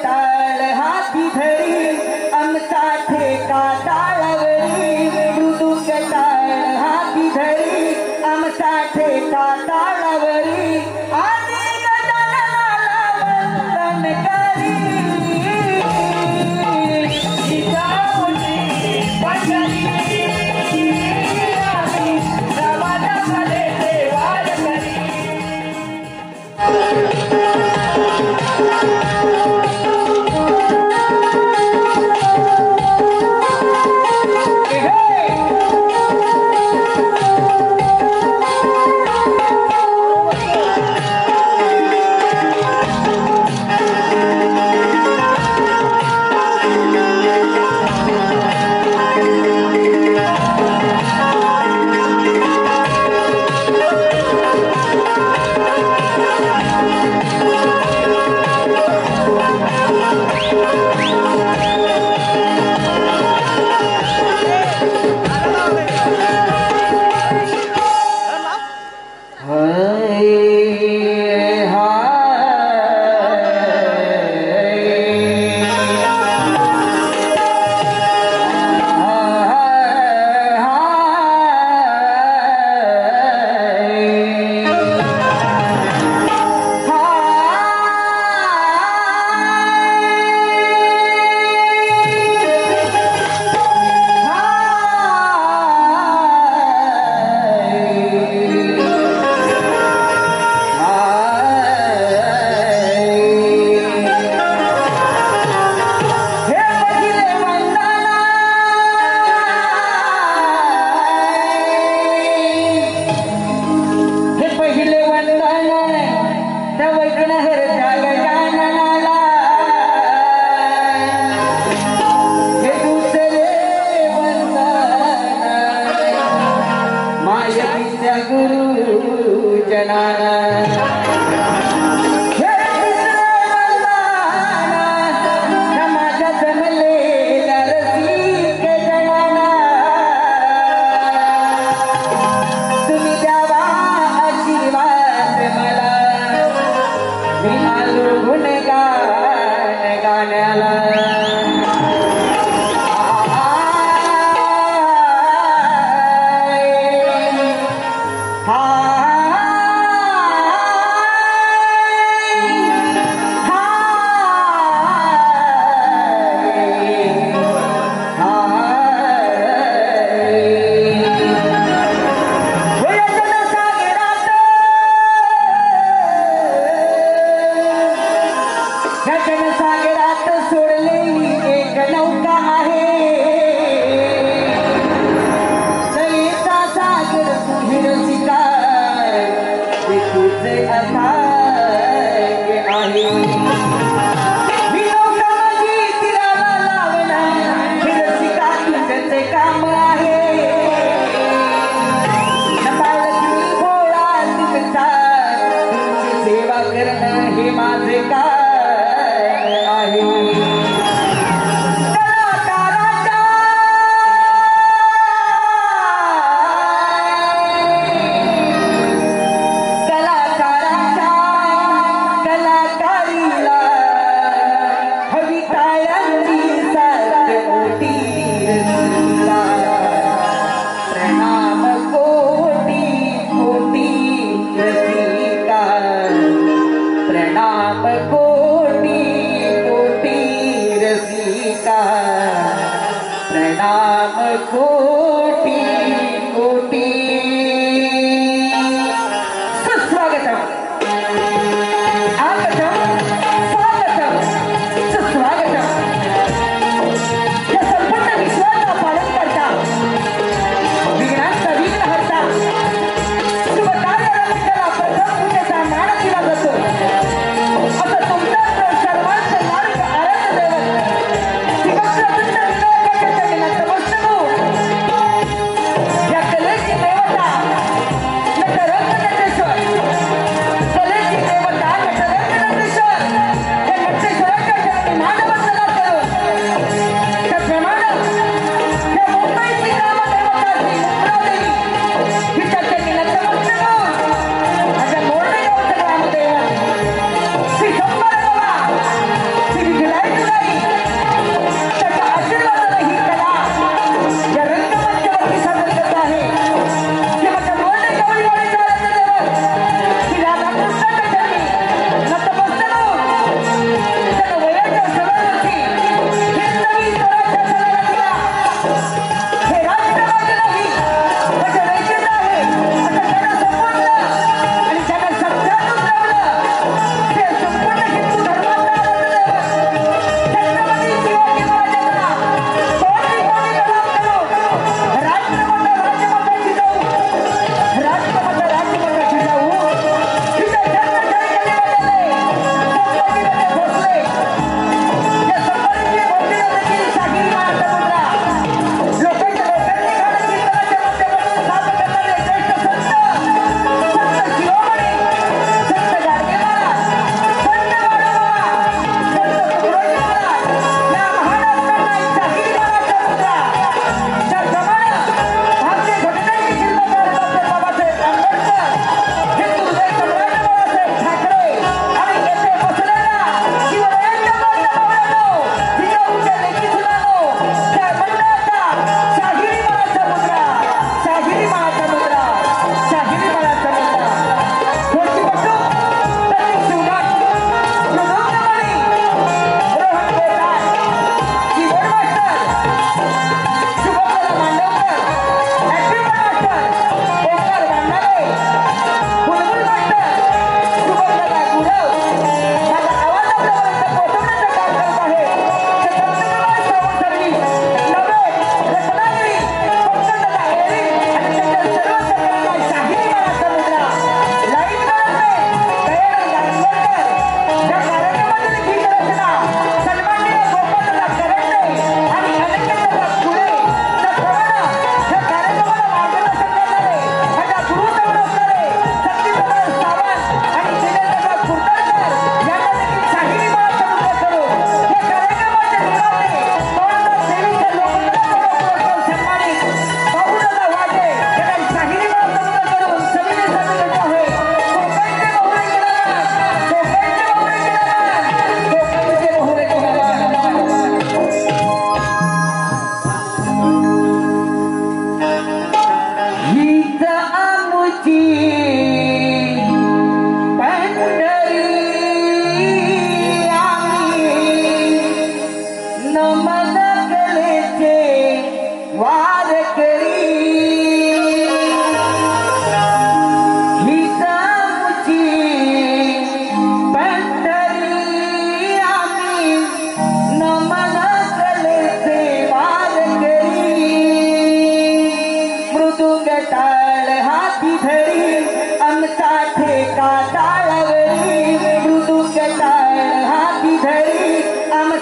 टाळ हाती धरी आमचा ठेका टाळावरी मृदुंग टाळ हाती धरी आमचा ठेका टाळावरी आणि गजाननाला वंदन करी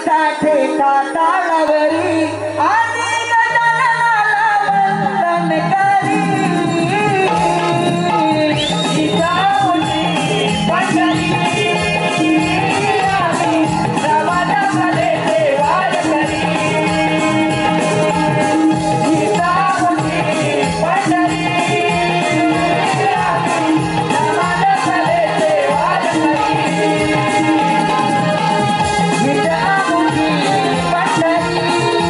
साठे काताळावरी आणि गजाननाला वंदन करी जिजाऊची पंढरी आम्ही प्रवासामध्ये सेवाच करी जिजाऊची पंढरी आम्ही प्रवासामध्ये सेवाच करी जिजाऊची पंढरी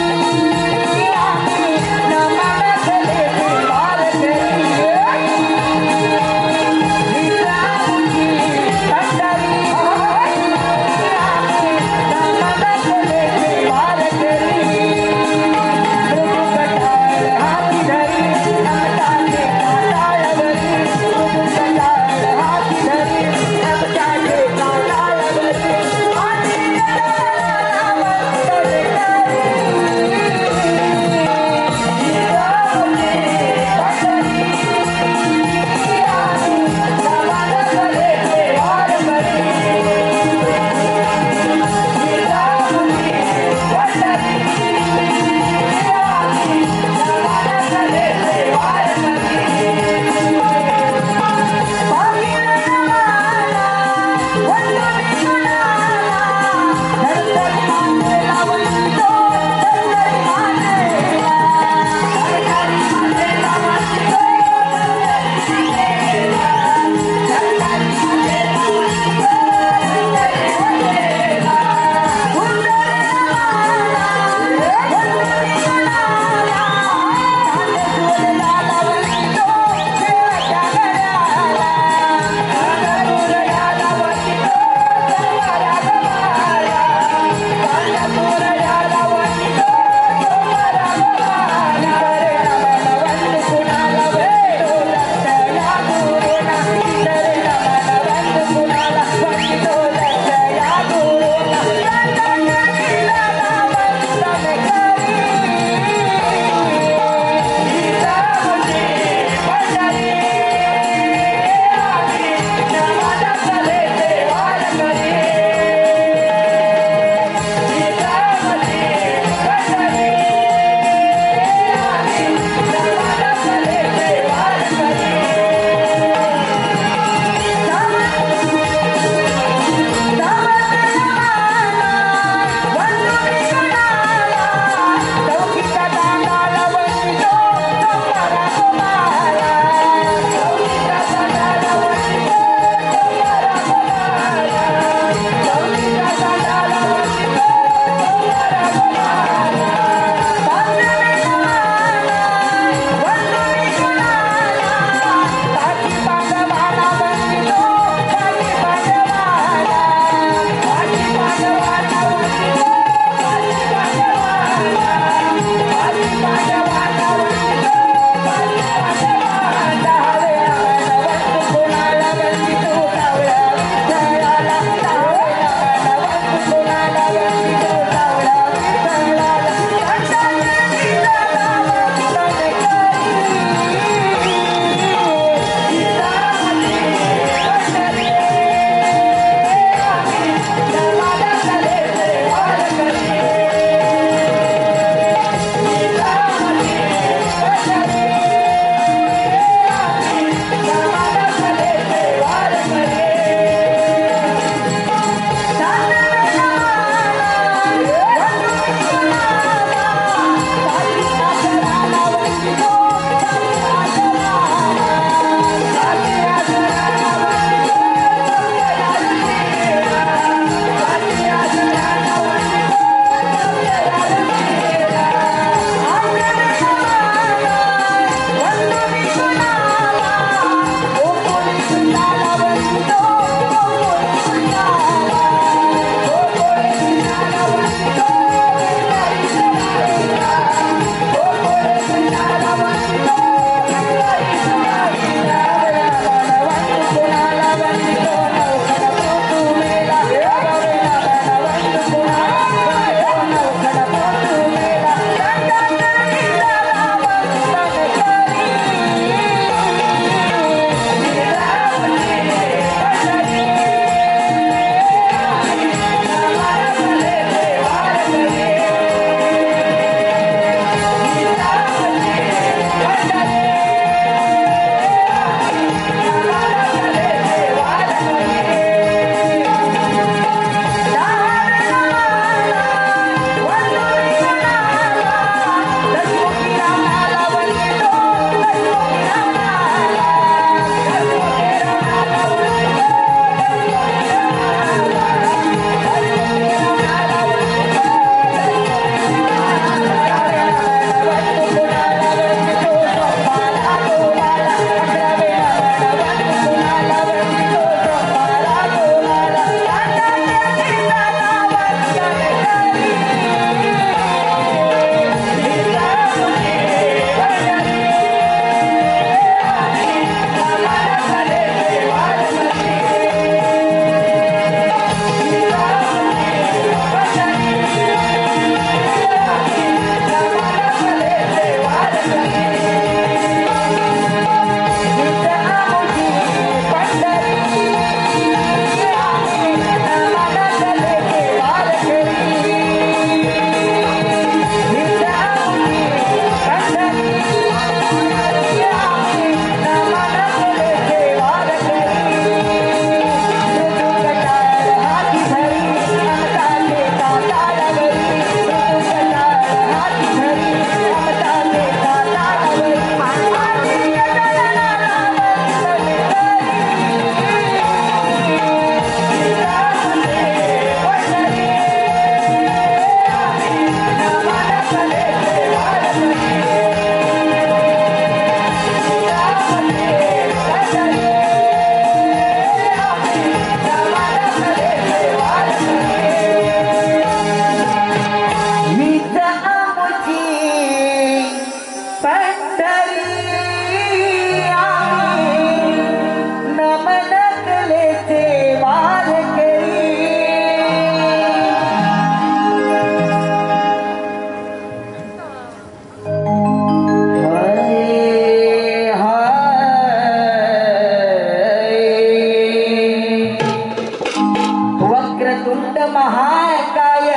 महाकाय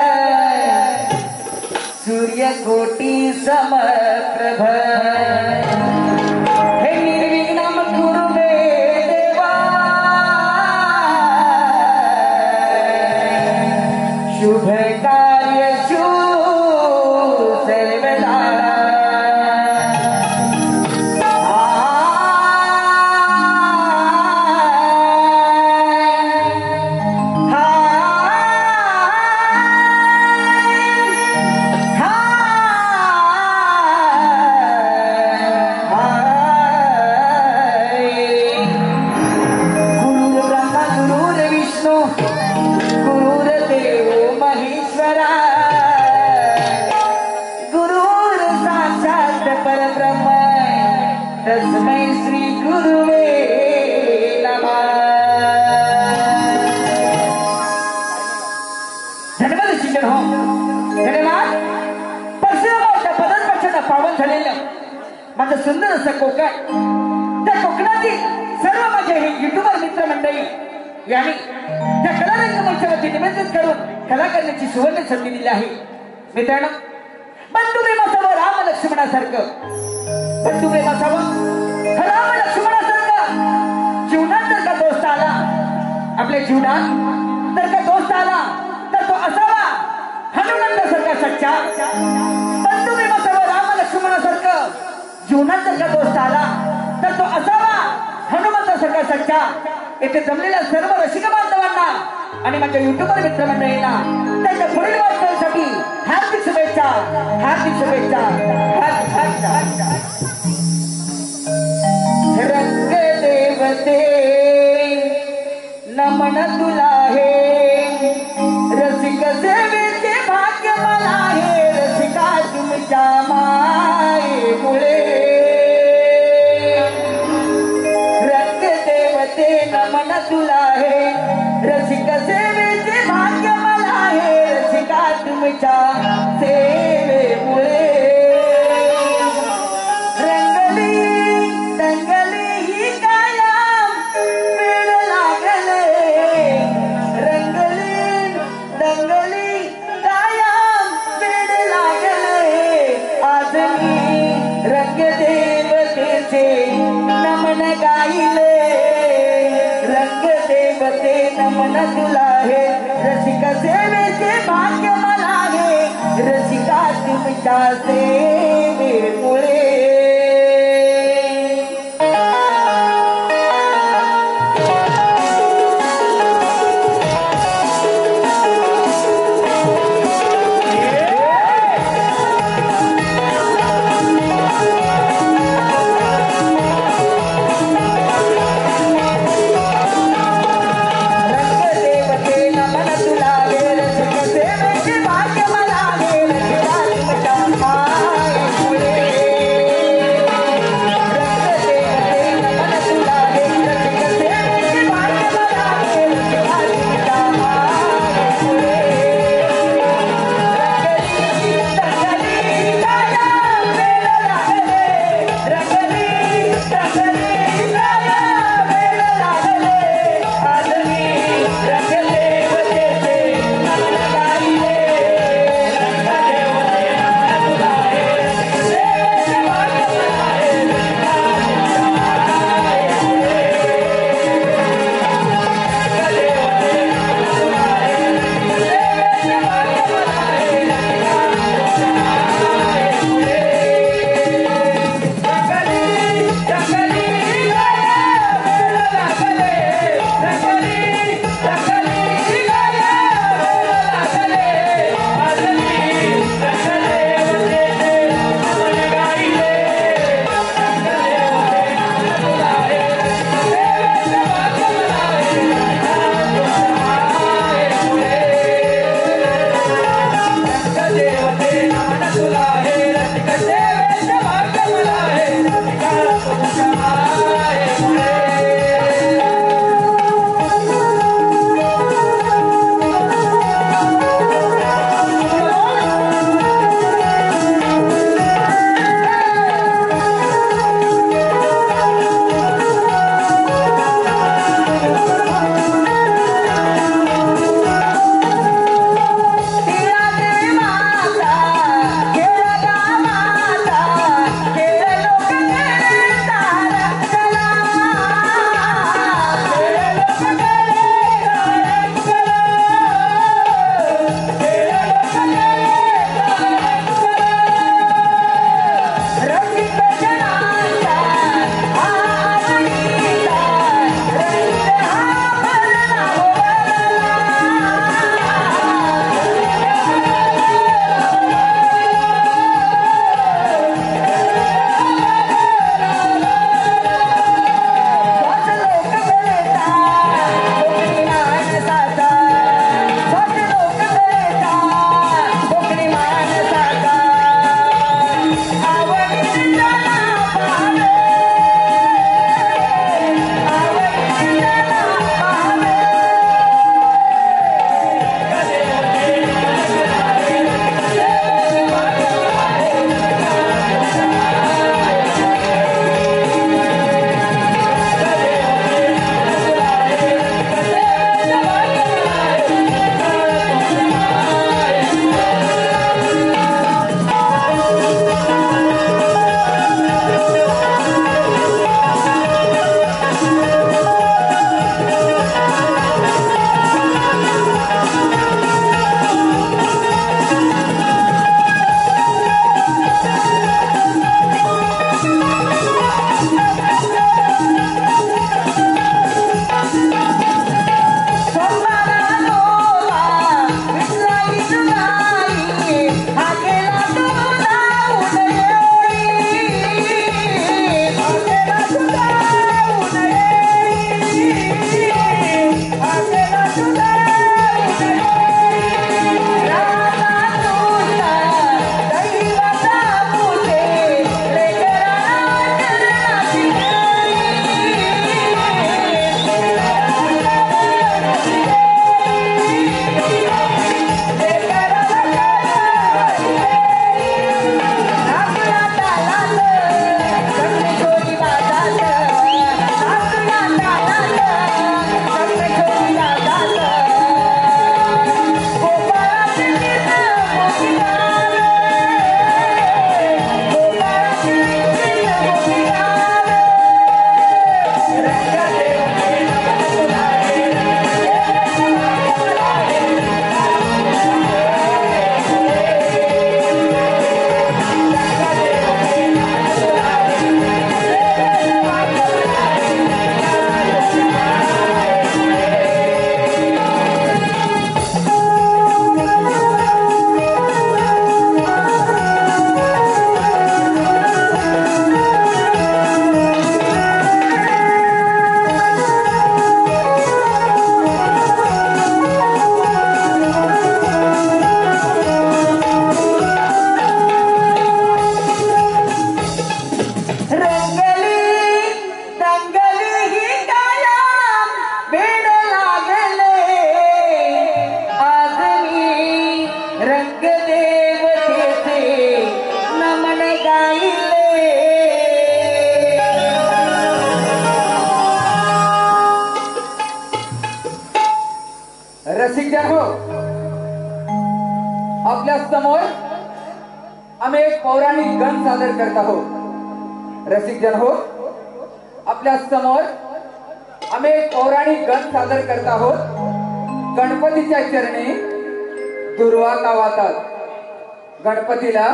सूर्यकोटी समप्रभ हे निर्विघ्नं कुरु मे देवा शुभ कार्येषु सर्वदा तस्मै श्री गुरुवे नमः। धन्यवाद शिक्षण हो धन्यवाद। परशुरामाच्या पदस्पर्शाने पावन झालेलं माझं सुंदर असं कोकण त्या कोकणातील सर्व माझे हे युट्यूबर मित्र मंडळी यांनी त्या कलारंग मंचावरती निमंत्रित करून कला करण्याची सुवर्ण संधी दिली आहे। मित्रांनो बंधू प्रेम असावं राम लक्ष्मणासारखं बंधू प्रेम असावं राम लक्ष्मणासारखं जीवनात जर का दोस्त आला आपल्या जीवनात जर का दोस्त आला तर तो असावा हनुमंतासारखा सच्चा बंधू प्रेम असावं राम लक्ष्मणासारखं जीवनात जर का दोस्त आला तर तो असावा हनुमंतासारखा सच्चा। येथे जमलेल्या सर्व रसिक बांधवांना आणि माझ्या युट्यूबर मित्रमंडळींना त्यांच्या पुढील वाटचालीसाठी हार्दिक शुभेच्छा हार्दिक शुभेच्छा रंग देवते नमन तुला हे रसिक सेवेचे भाग्य मला हे रसिका तुमच्या मायेमुळे रंग देवते नमन तुला हे रसिक सेवेचे भाग्य मला हे रसिका तुमच्या सेवेमुळे नमन गाइले रंग देवते नमन तुला हे रसिक सेवेचे भाग्य मला हे रसिका तुमच्या सेवेमुळे भाग्य मला हे रसिका तुमच्या आपल्या समोर आम्ही एक पौराणिक गण सादर करत आहोत। रसिक जन हो, आपल्या समोर आम्ही एक पौराणिक गण सादर करत आहोत। गणपतीच्या चरणी दुर्वा का वाहतात, गणपतीला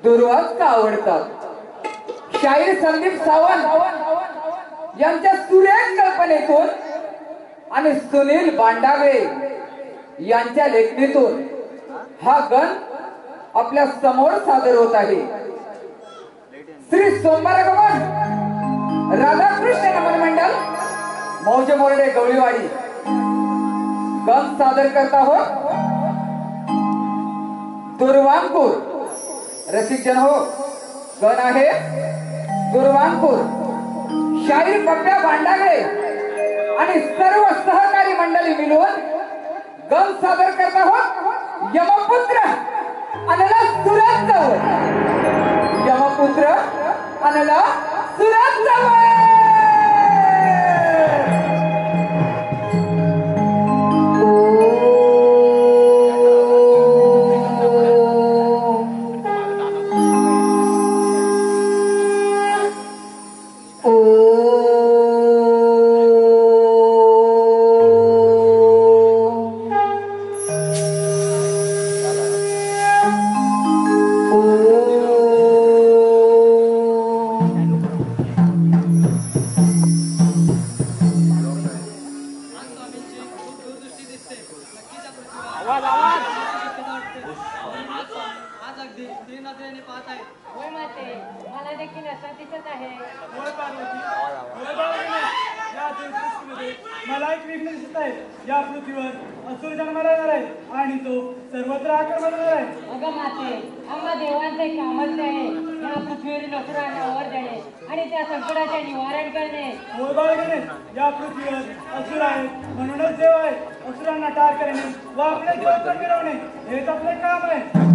दुर्वाच का आवडतात। शाहीर संदीप सावंत यांच्या सुरेख कल्पनेतून आणि सुनील बांडागळे यांच्या लेखणीतून हा गण आपल्या समोर सादर होत आहे। श्री सोमवारगमन राधाकृष्ण नमन मंडल मौजे मोरडे गवळीवाडी गण सादर करत आहोत। दुर्वांकुर, रसिक जन हो, गण आहे दुर्वांकुर। शाहीर पप्प्या बांडागळे आणि सर्व सहकारी मंडळी मिळून गण सादर करत आहोत। यमपुत्र अनला सुरत जवळ, यमपुत्र अनला सुरत जवळ। मला एक विघ्न दिसत आहे। या पृथ्वीवर असुर जन्माला येणार आहे आणि तो सर्वत्र आक्रमण करणार आहे। अगं माते, आम्हा देवांचे कामच आहे या पृथ्वीवरील असुरांना वर देणे आणि त्या संकटाचे निवारण करणे। होय बाळगणे, या पृथ्वीवर असुर आहेत म्हणूनच देव आहे। असुरांना ठार करणे व आपले जीवन मिळवणे हेच आपले काम आहे।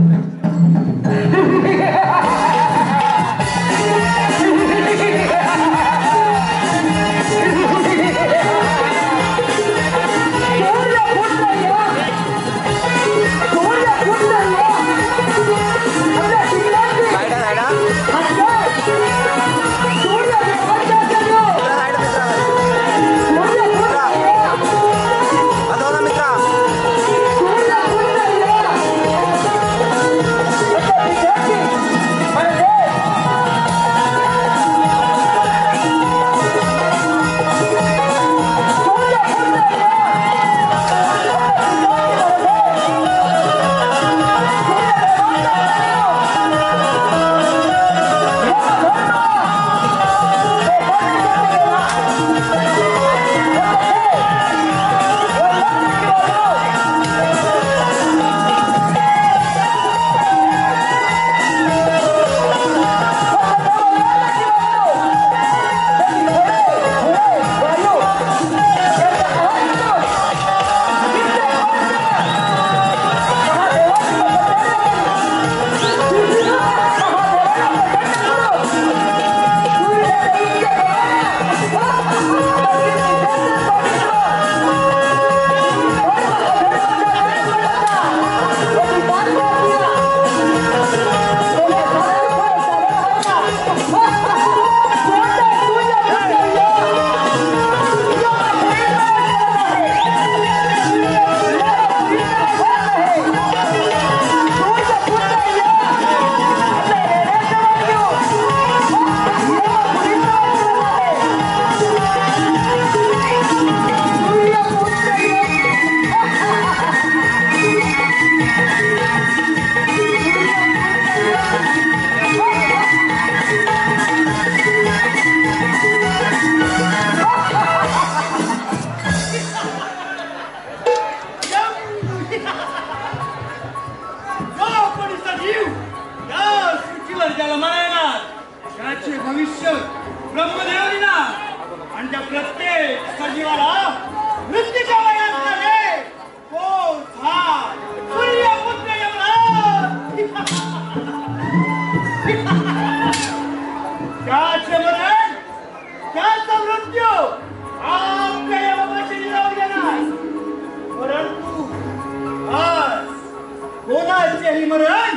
कोणाचेही मरण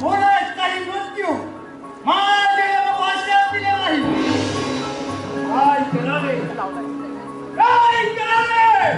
कोणाचाही मृत्यू माझ्या भाषेत दिले नाही. काय करावे काय करावे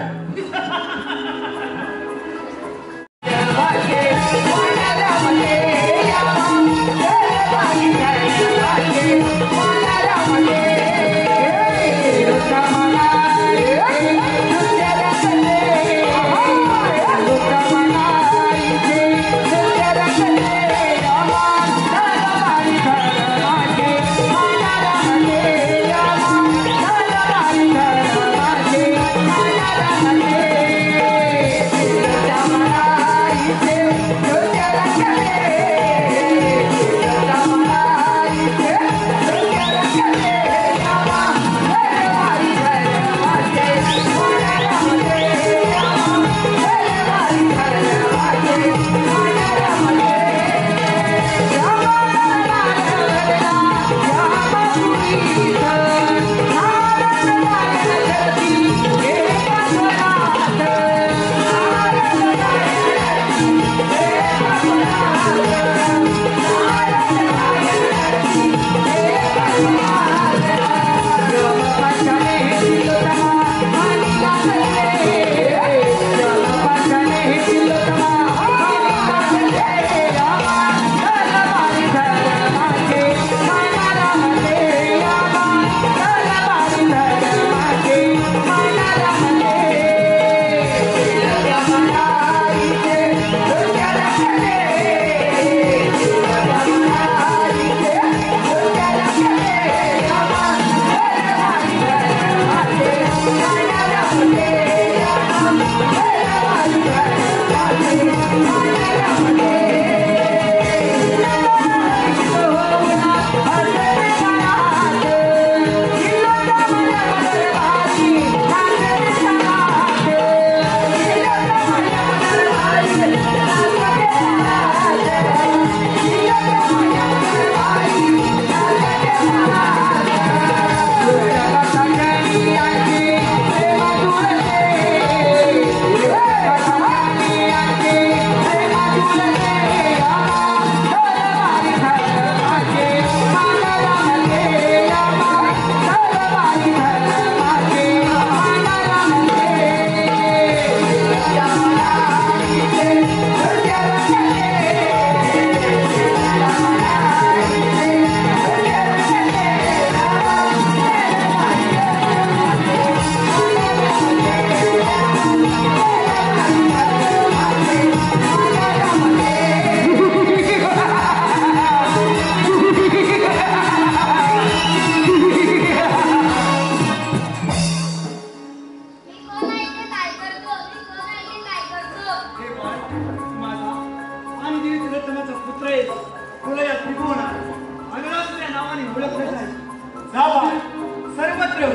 सर्वत्र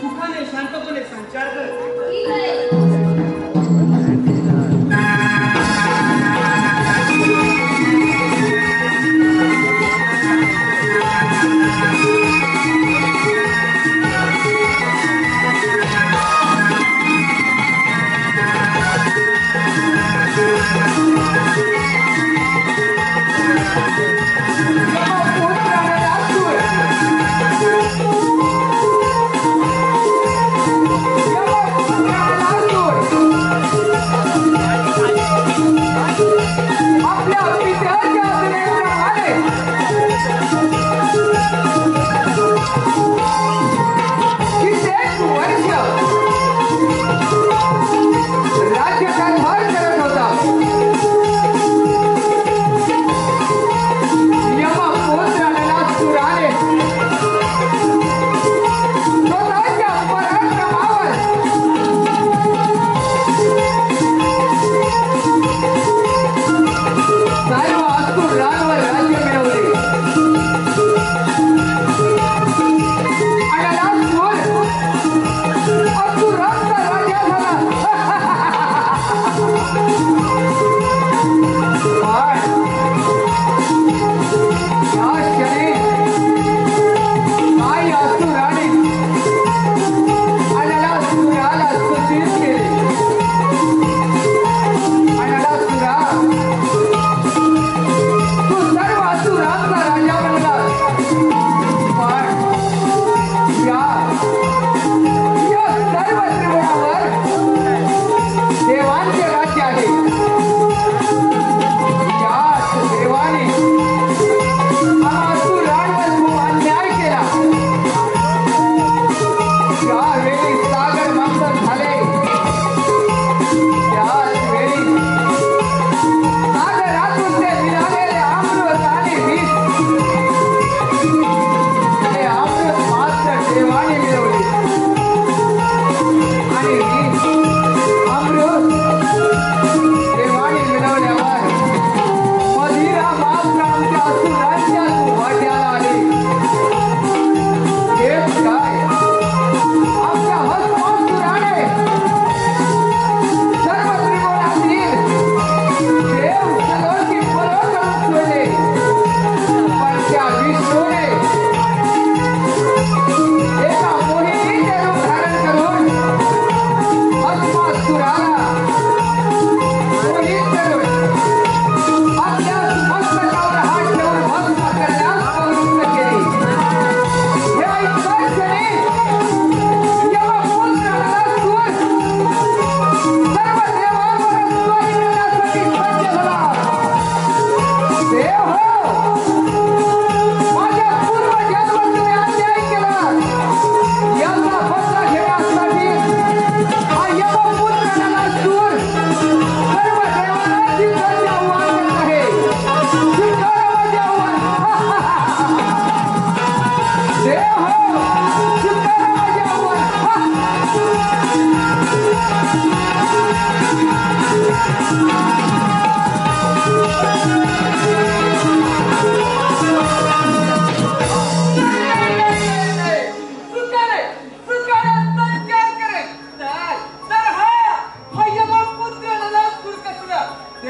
सुखाने शांतपणे संचार कर.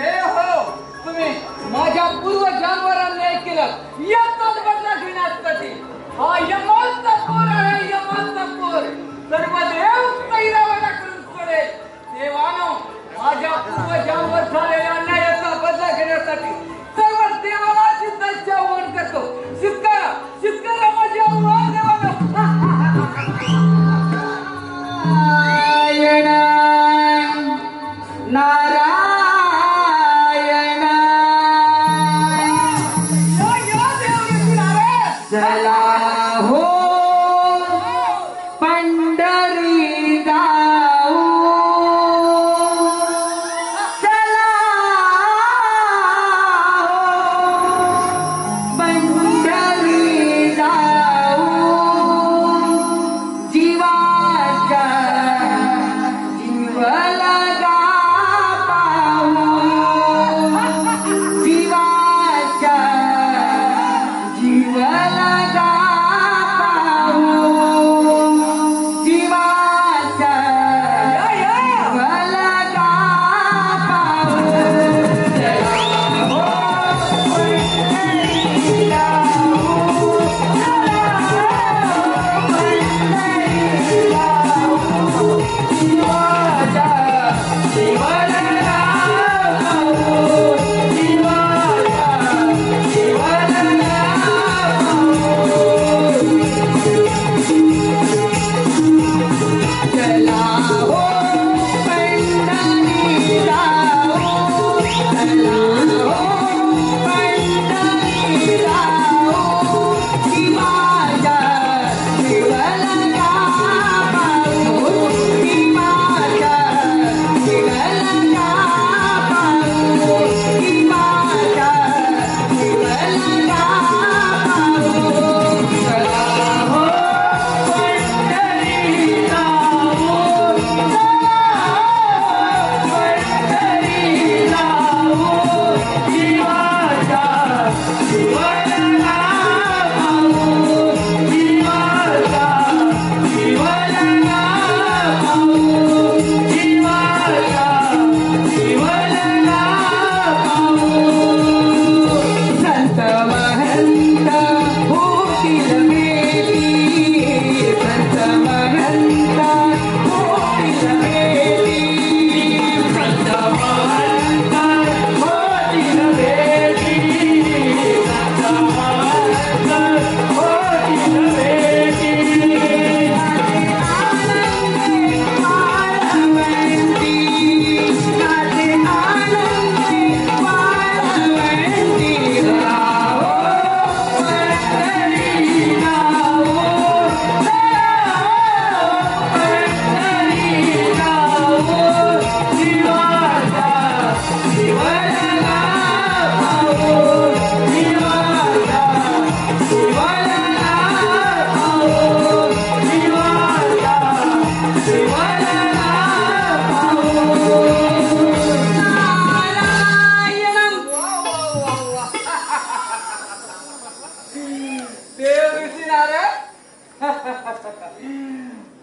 हो तुम्ही माझ्या पूर्वजांवर अन्याय केला याचाच बदला घेण्यासाठी हा यमाचा पोर आहे यमाचा पोर सर्व देव कैरावडा करून सोडेल देवानो माझ्या पूर्वजांवर झालेल्या अन्यायाचा बदला घेण्यासाठी सर्व देवाला सिद्धांच्या आव्हान करतो शिवकारा माझ्या आव्हान देवानो नारायण चला हो पंढरी जाऊ चला हो पंढरी जाऊ जीवाच्या जीवला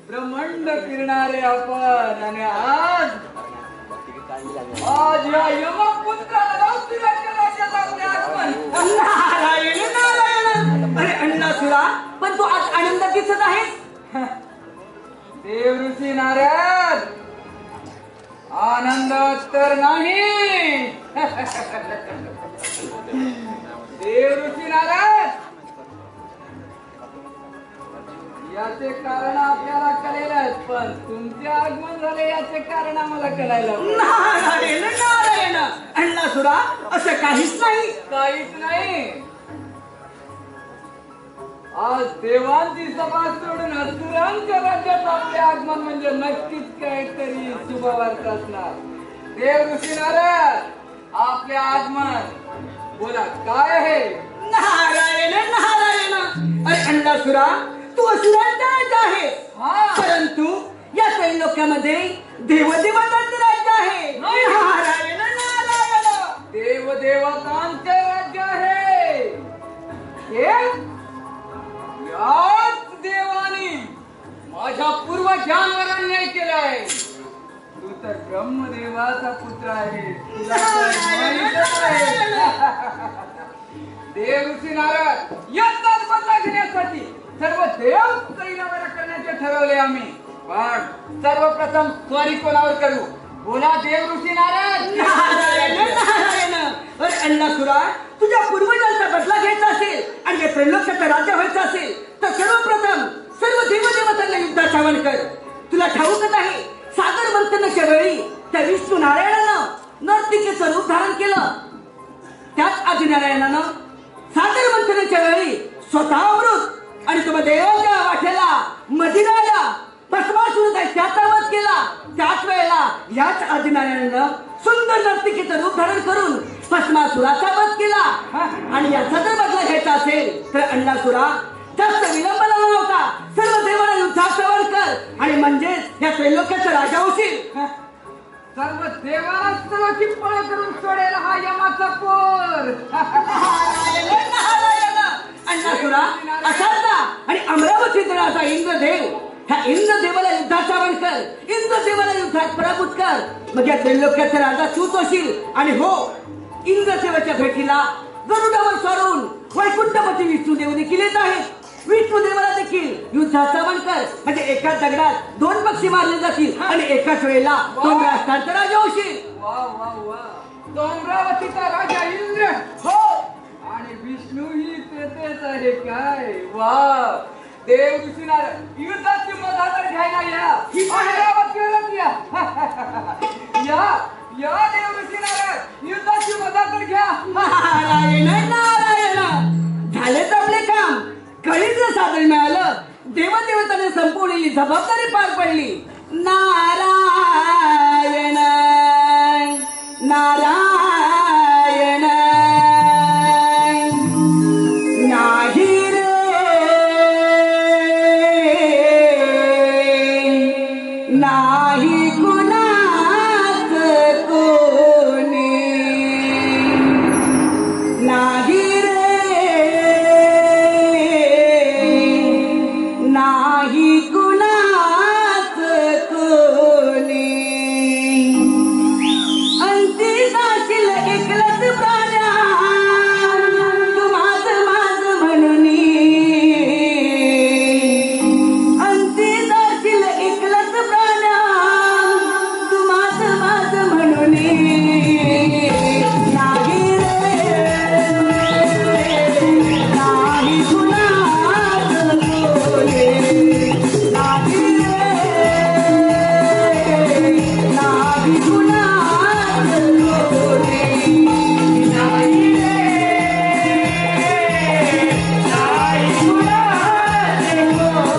ब्रह्मांड फिरणारे आपण आणि आज या यमपुत्राला रावतीराच्या राज्यात आपले आगमन. नारायण नारायण. अरे अण्णासुरा, पण तू आज आनंद दिसत आहेस. देव ऋषी नारद, आनंद तर नाही. देव ऋषी नारद, याचे कारण आपल्याला कळेलच, पण तुमचे आगमन झाले याचे कारण आम्हाला कळायला. नारायण नारायण. अण्णासुरा, असं काहीच नाही. काहीच नाही. आज देवांची सभा सोडून असुरांच्या राज्यात आपले आगमन म्हणजे नक्कीच काहीतरी शुभवार्ता असणार. देव ऋषी नारद, आपले आगमन बोला काय आहे. नारायण नारायण. अरे अण्णासुरा, तू असुरांचा राजा आहे, परंतु या त्रैलोक्यामध्ये देवदेवतांचे राज्य आहे. नारायण नारायण. देवदेवतांचे राज्य आहे. याच देवानी माझ्या पूर्वजांवर अन्याय केलाय. तू तर ब्रह्मदेवाचा पुत्र आहे. तुला तर माहीतच आहे. देव ऋषी नारद यांचाच बदला घेण्यासाठी सर्व देव कैलावर करण्याचे ठरवले आम्ही. पण सर्वप्रथम स्वारी कोणावर करू? बोला देव ऋषी नारद. अन्नासुरा, तुझ्या पूर्वजांचा बदला घ्यायचा असेल आणि या त्रैलोक्याचं राज्य व्हायचं असेल तर सर्वप्रथम सर्व देवदेवतांना युद्धात आवाहन कर. तुला ठाऊकच आहे, सागर मंथनाच्या वेळी त्या विष्णू नारायणानं नर्तिकेचं रूप धारण केलं. त्याच आदिनारायणानं सागर मंथनाच्या वेळी स्वतः अमृत आणि तुम्हा देवाच्या वाट्याला मदिराला भस्मासुर त्याचा वध केला. त्याच वेळेला याच आदिनारायणानं सुंदर नर्तिकेचं रूप धारण करून भस्मासुराचा वध केला. आणि याचा जर बदला घ्यायचा असेल तर अन्नासुरा, जास्त विलंब न होता सर्व देवाला युद्धात आवाहन कर आणि म्हणजेच या त्रैलोक्याचा राजा होशील. सर्व देवाला सर्वांची पळ करून सोडेल हा यमाचा पोर. अन्नासुरा, असाचा आणि अमरावती दराचा इंद्रदेव, ह्या इंद्रदेवाला युद्धात आवाहन कर. इंद्रदेवाला युद्धात पराभूत कर. मग या त्रैलोक्याचा राजा तूच होशील. आणि हो, इंद्रदेवाच्या भेटीला गरुडावर स्वारून वैकुंठपती विष्णुदेव देखील येत आहेत. विष्णुदेवाला देखील युद्धाचा आवाहन कर. म्हणजे एकाच दगडात दोन पक्षी मारले जातील आणि एकाच वेळेला दोन राष्ट्रांचा राजा होशील. वा वा वा, तो अमरावतीचा राजा इंद्र. हो, आणि विष्णू ही तेथेच आहे काय? वा, देव ऋषी नारद युद्धाची मजा तर घ्यायला या. अमरावतीवरच या. या देव ऋषी नारद युद्धाची मजा तर घ्या. नारायण नारायण, झालेच आपले काम. कळीचं साधन मिळालं. देवदेवताने संपवलेली जबाबदारी पार पडली. नारायण नारायण, नाही रे नाही कुणाच कोणी, नाही रे नाही कुणाच कोणी. अंती जाशील एकलच प्राण्या, तू माझ माझ म्हणून. अंती जाशील एकलच प्राण्या, तू माझ माझ म्हणून. नाही रे नाही कुणाच कोणी, नाही रे नाही कुणाच कोणी, नाही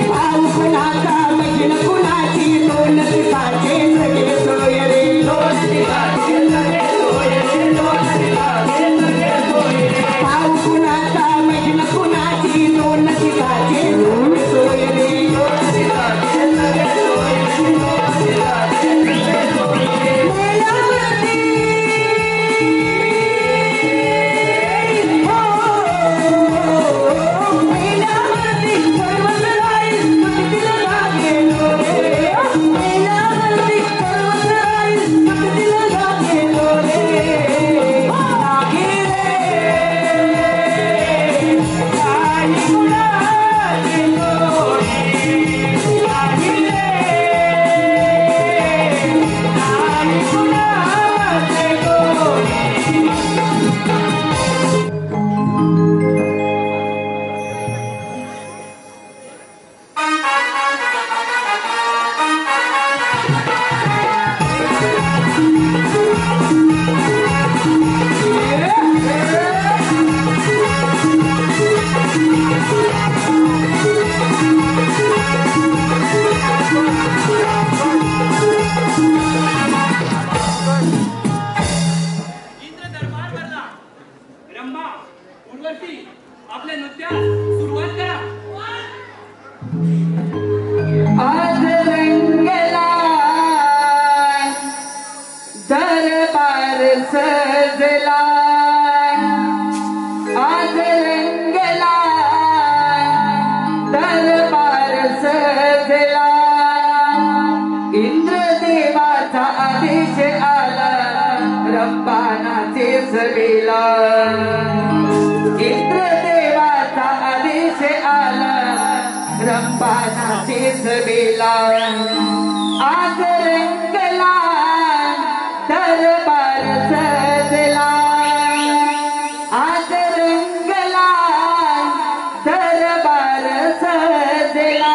भाऊ कुणाचा बहीण कुणाची, दोन दिवसाचे सगळे सोय रे. भाऊ कुणाचा बहीण कुणाची, दोन दिवसाचे सोय रे. आपल्या नृत्यास सुरुवात करा. आज रंगला दरबार सजला, सभेला इंद्रदेवाचा आदेश आला रंभानाचे सभेला आज रंगला दरबार सजला आज रंगला दरबार सजला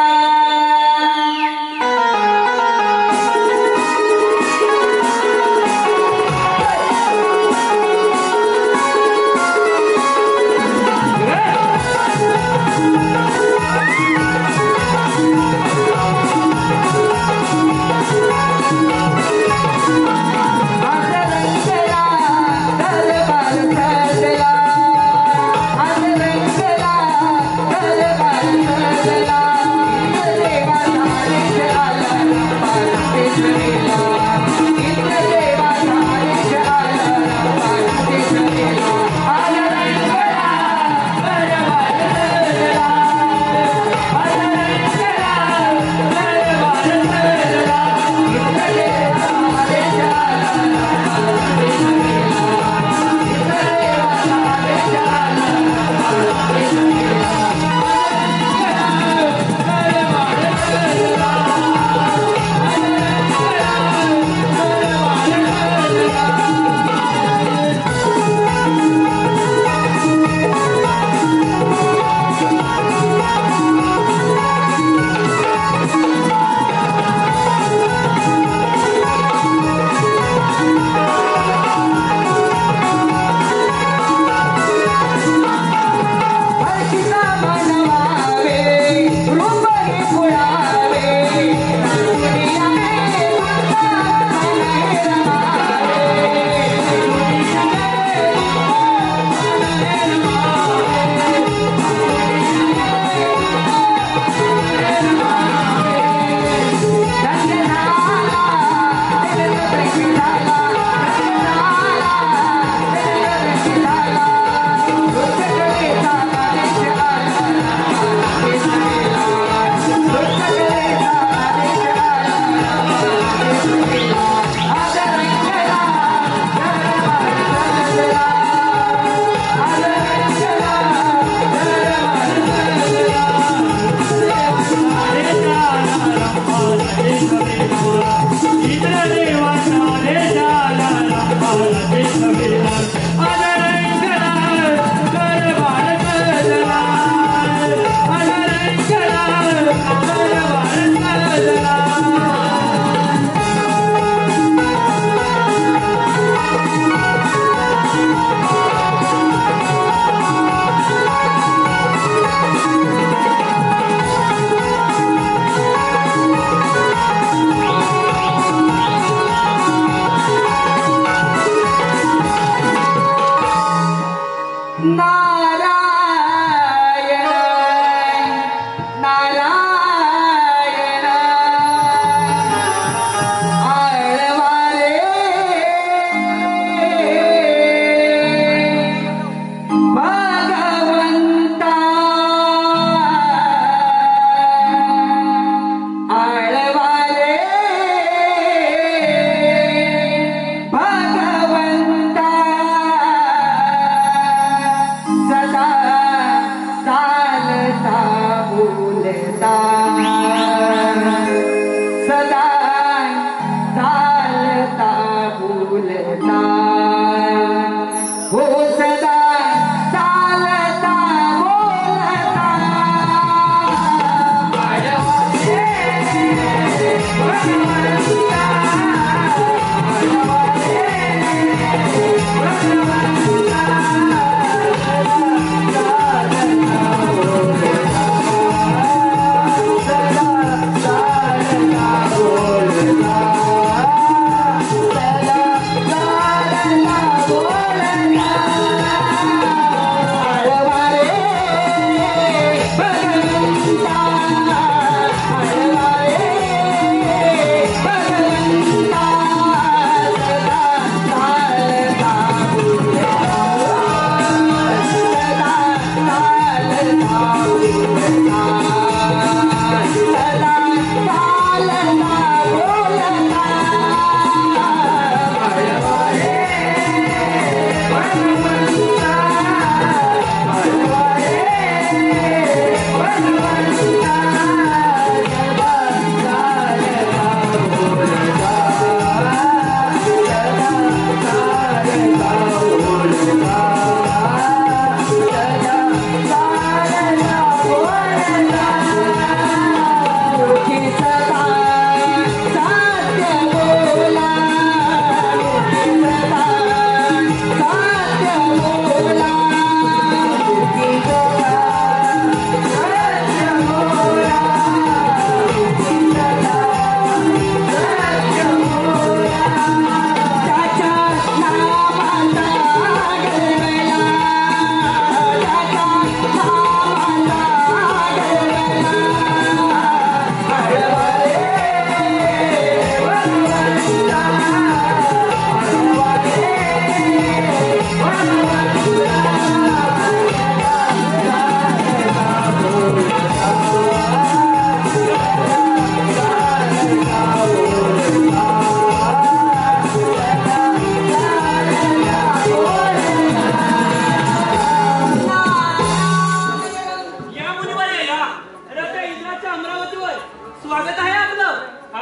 देवाच्या अमरावतीवर स्वागत आहे आपलं.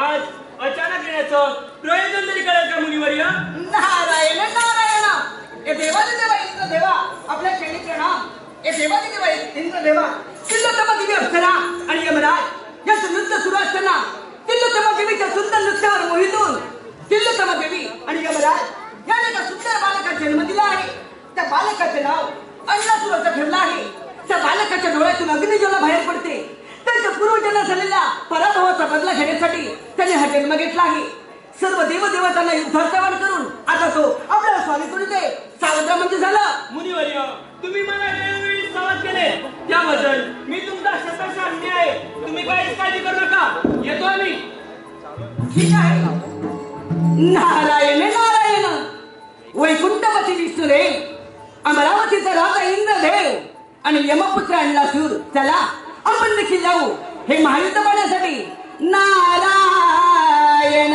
आज अचानक येण्याचं प्रयोजन तरी कळेल का मुनिवर्य? नारायण नारायण. हे देवाचे देवा इंद्र देवा आपल्या चरणी प्रणाम. हे देवाचे देवा इंद्र देवा तिलोत्तमा देवी अप्सरा आणि यमराज यांचं नृत्य सुरू असताना तिलोत्तमा देवीच्या सुंदर नृत्यावर मोहित होऊन तिलोत्तमा देवी आणि यमराज याने एका सुंदर बालकाचा जन्म दिला आहे. त्या बालकाचे नाव अन्नासुराचं ठेवलं आहे. त्या बालकाच्या डोळ्यातून अग्निज्वाला बाहेर पडते. त्यांच्या पूर्वजांना झालेला पराभवाचा बदला घेण्यासाठी त्याने हा जन्म घेतला आहे. सर्व देवदेवतांना युद्धार्थवान करून आता तो आपल्याला स्वामी करू दे. सावत्र म्हणजे झालं. मुनिवर्य, तुम्ही मला वेळोवेळी सावध केले त्याबद्दल मी तुमचा शतश आज्ञा आहे. तुम्ही काहीच काळजी करू नका. येतो आम्ही. ठीक आहे. नारायण नारायण. वैकुंठपती विष्णुदेव, अमरावतीचा राजा इंद्रदेव आणि यमपुत्र आणला सूर. चला आपण देखील जाऊ हे महायुद्ध पाहण्यासाठी. नारायण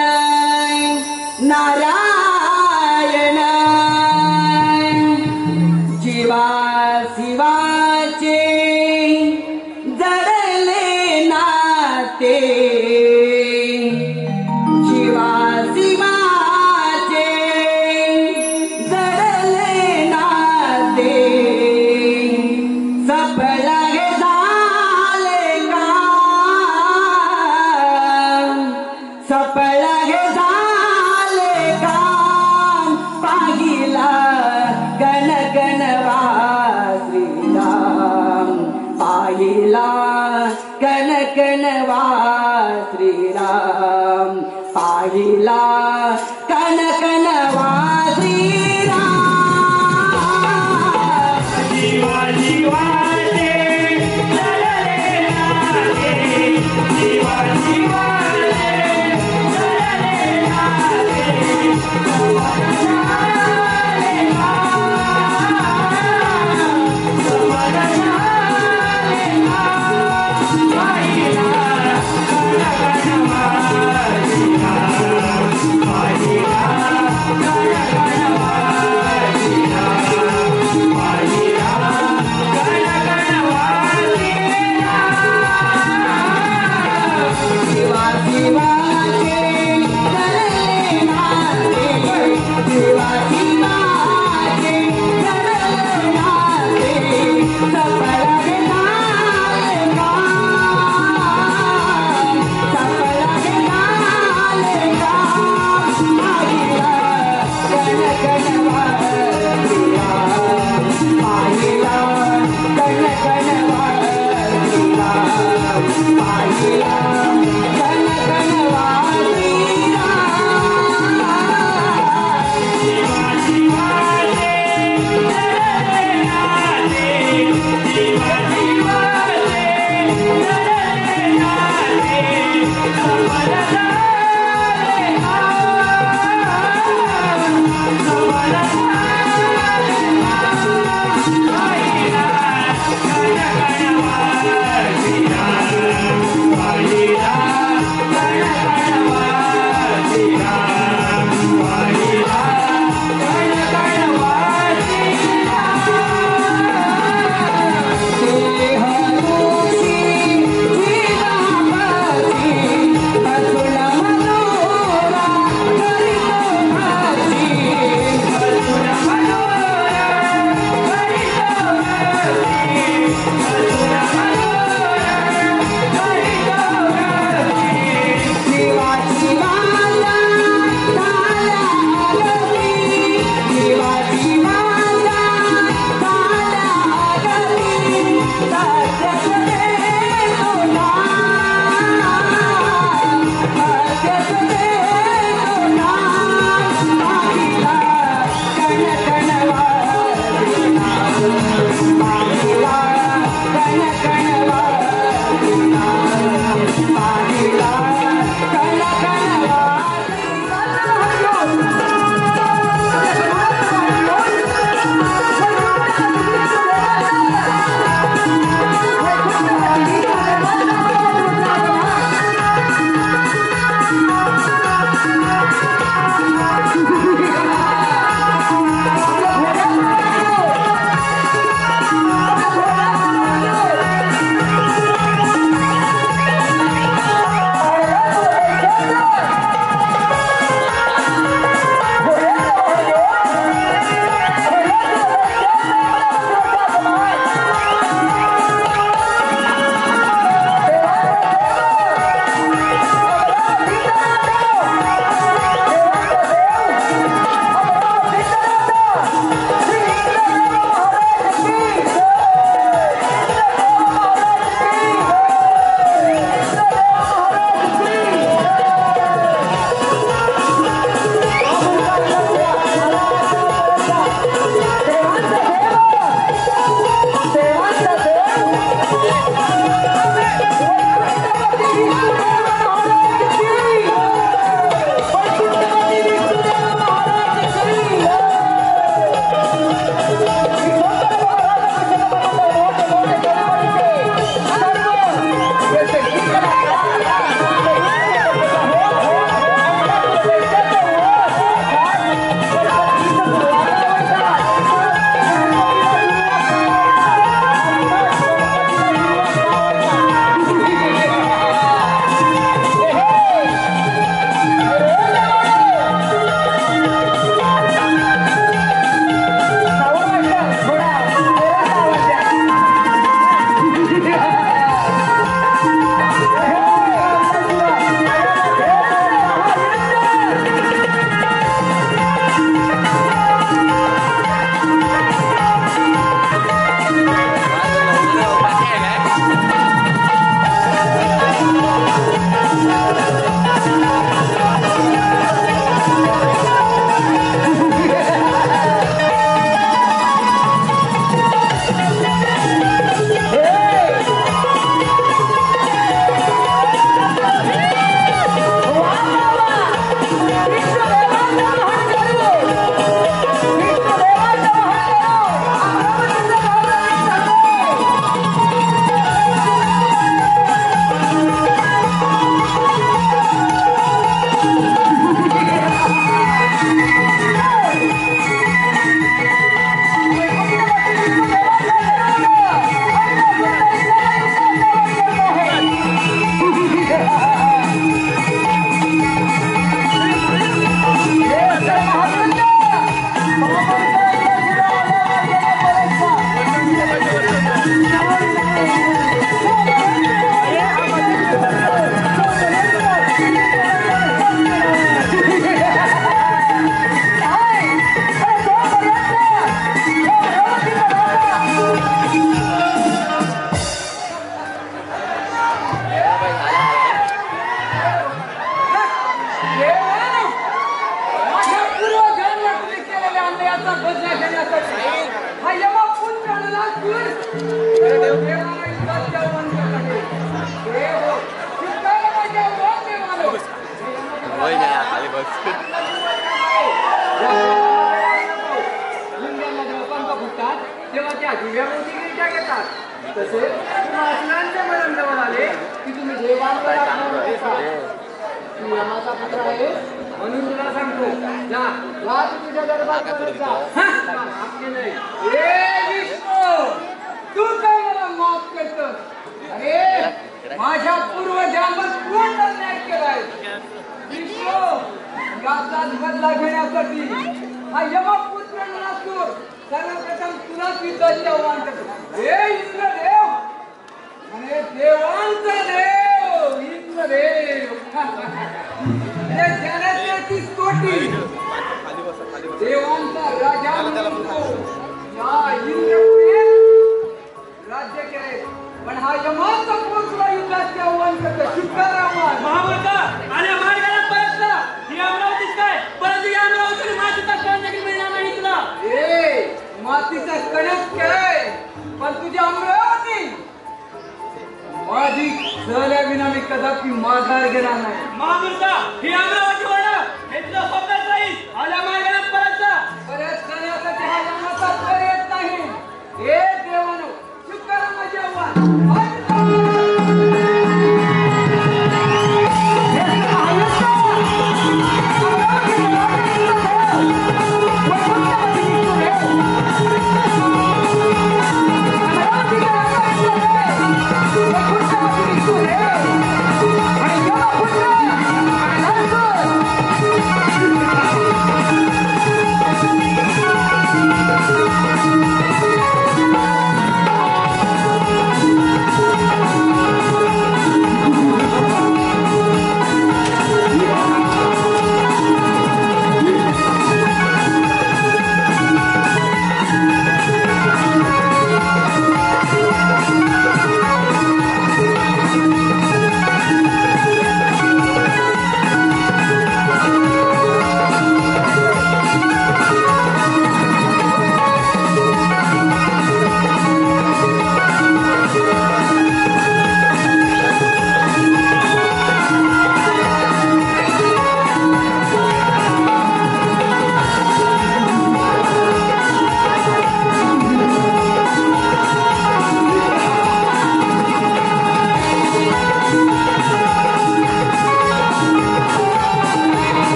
नारायण. जीवा शिवाचे जडले नाते. जीवा शिवाचे जडले नाते. सफल झाले काम. सफल झाले काम. पाहिला गण गणवा श्रीराम. पाहिला गण गणवा श्रीराम. पाहिला गण गणवा श्रीराम. जीवा जीवाचे जडले नाते. जीवा जीवाचे जडले नाते. सवन झाले काम. सवन झाले काम. पाहिला गणगणवा श्रीराम. पाहिला गणगणवा श्रीराम. पाहिला गणगणवा श्रीराम. जीवा शिवाचे जडले नाते. जीवा शिवाचे जडले नाते. सफल झाले काम. सफल झाले काम. पाहिला गणगणवा श्रीराम. पाहिला गणगणवा श्रीराम. पाहिला गणगणवा तेव्हा त्या दिव्यावरती घेतात तसेच वाचनांचे मरण जवळ आले की तुम्ही देवांवर यमाचा पुत्र आहे म्हणून तुला सांगतो जा जा तुझ्या दरबारात जा नाही विष्णू तू काय मला माफ करतो अरे माझ्या पूर्वजांवर कोण अन्याय केलाय विष्णू याचा बदला घेण्यासाठी हा यमपुत्र नसतो सर्वप्रथम तुलाच युद्धाचे आव्हान करतो हे इंद्रदेव म्हणे देवांचा देव इंद्रदेव त्याची कोटी देवांचा राजा या इंद्रपुरीत राज्य केले पण हा यमाचा पुत्र युद्धाचे आव्हान करतो शुक्रारामान महामूर्खा आणि मार्गाला परत जा ही अमरावतीच काय परंतु या अमरावतीला मातीचा कण देखील मिळणार नाही तुला मातीचा कणक काय पण तुझी अमरावती माझी सहल्याविना मी कदापि माघार घेणार नाही महामूर्खा ही अमरावती वळण हे तुझं स्वप्नच राहील आल्या मार्गाला परत जा परत करण्यासाठी हा यमाचा पर्याय नाही हे देवानो शुक्रारामाचे आव्हान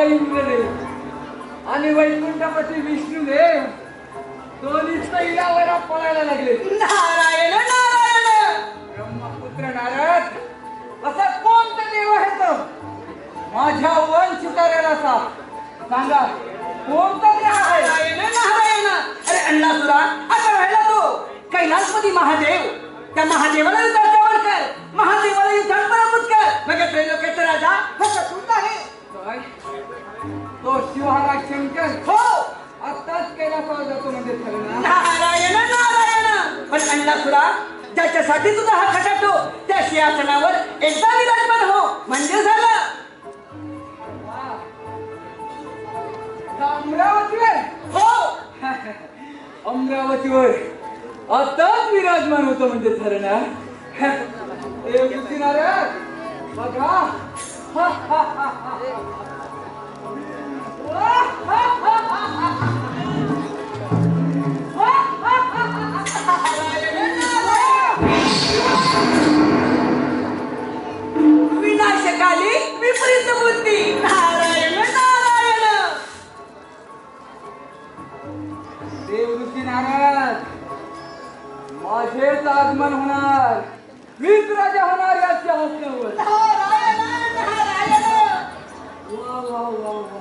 पृथ्वीला इंद्रदेव आणि वैकुंठापती विष्णुदेव दोन्ही तैरावर पळायला लागले. नारायण नारायण. ब्रह्मपुत्र नारद, असा कोणता देव आहे तो माझ्या वंशधाऱ्याला सांगा, कोणता देव आहे? नारायण नारायण. अरे अण्णासुरा, आता राहिला तो कैलासपती महादेव. त्या महादेवाला युद्धात जवळ कर, महादेवाला युद्धात पराभूत कर. मग त्रैलोक्याचा राजा फक्त तूच आहे. काय? तो शिवहारा शंकर हो, आताच कैलासावर जातो म्हणजे खरं ना? नारायण नारायण. पण अण्णासुरा, ज्याच्यासाठी तुझा हा खटाटो त्या सिंहासनावर एकदा विराजमान हो म्हणजे झालं. अमरावतीवर? हो, अमरावतीवर आताच विराजमान होतो म्हणजे खरं ना? ए नारद, बघा. विनाशकाली विपरीत बुद्धी. नारायण नारायण. देवऋषी नारद, माझेच आगमन होणार, मीच राजा होणार या सिंहासनावर. नारायण नारायण. वा वा वा वा.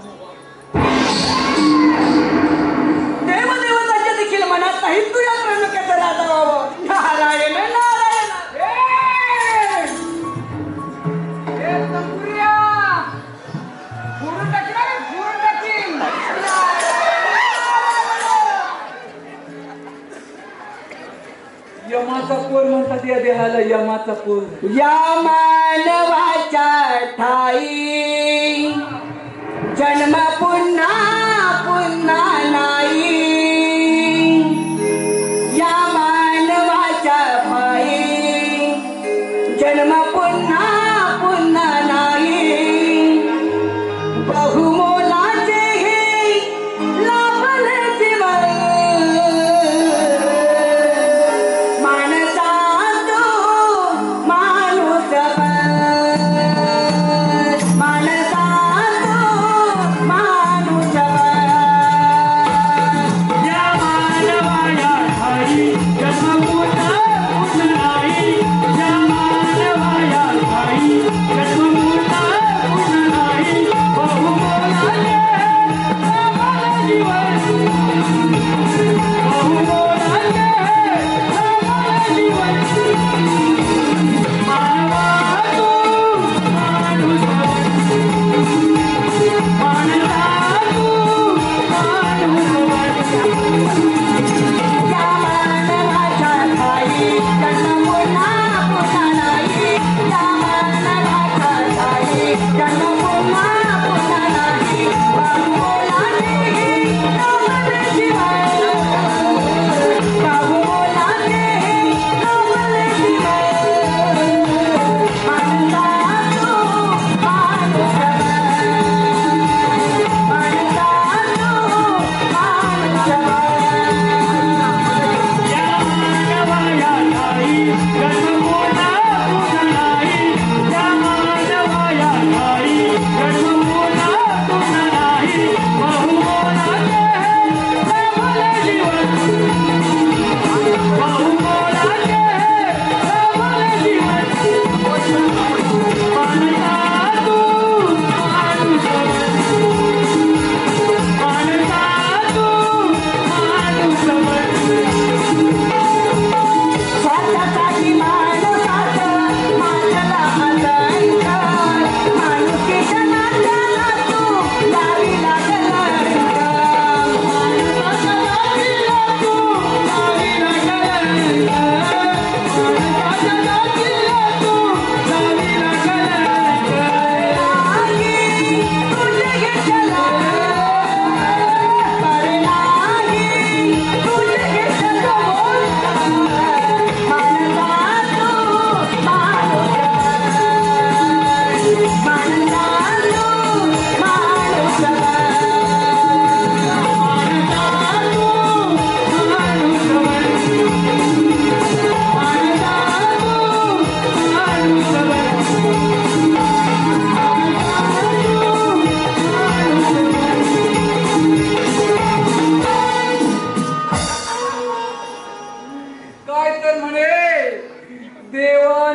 देवदेवताच्या देखील मनात नाही तू या त्रैलोक्याचा राजा व्हावं. नारायण नारायण. हे तंबुऱ्या, फोडून टाकीन रे, फोडून टाकीन. यमाचा पोर म्हणतात या देहाला, यमाचा पोर. या मानवाच्या ठाई जन्म पुन्हा पुन्हा नाही. या मानवाच्या पायी जन्म पुन्हा पुन्हा नाही. बहुमोलाचे हे लाभले जीवन. माणसा तो माणूस बन. माणसा तो माणूस बन.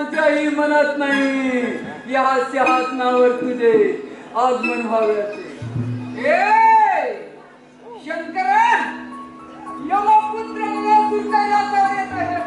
कोणाच्याही मनात नाही या सिंहासनावर तुझे आगमन व्हावे ए शंकर यमपुत्र मला तुझ्या याच्यावर येत आहे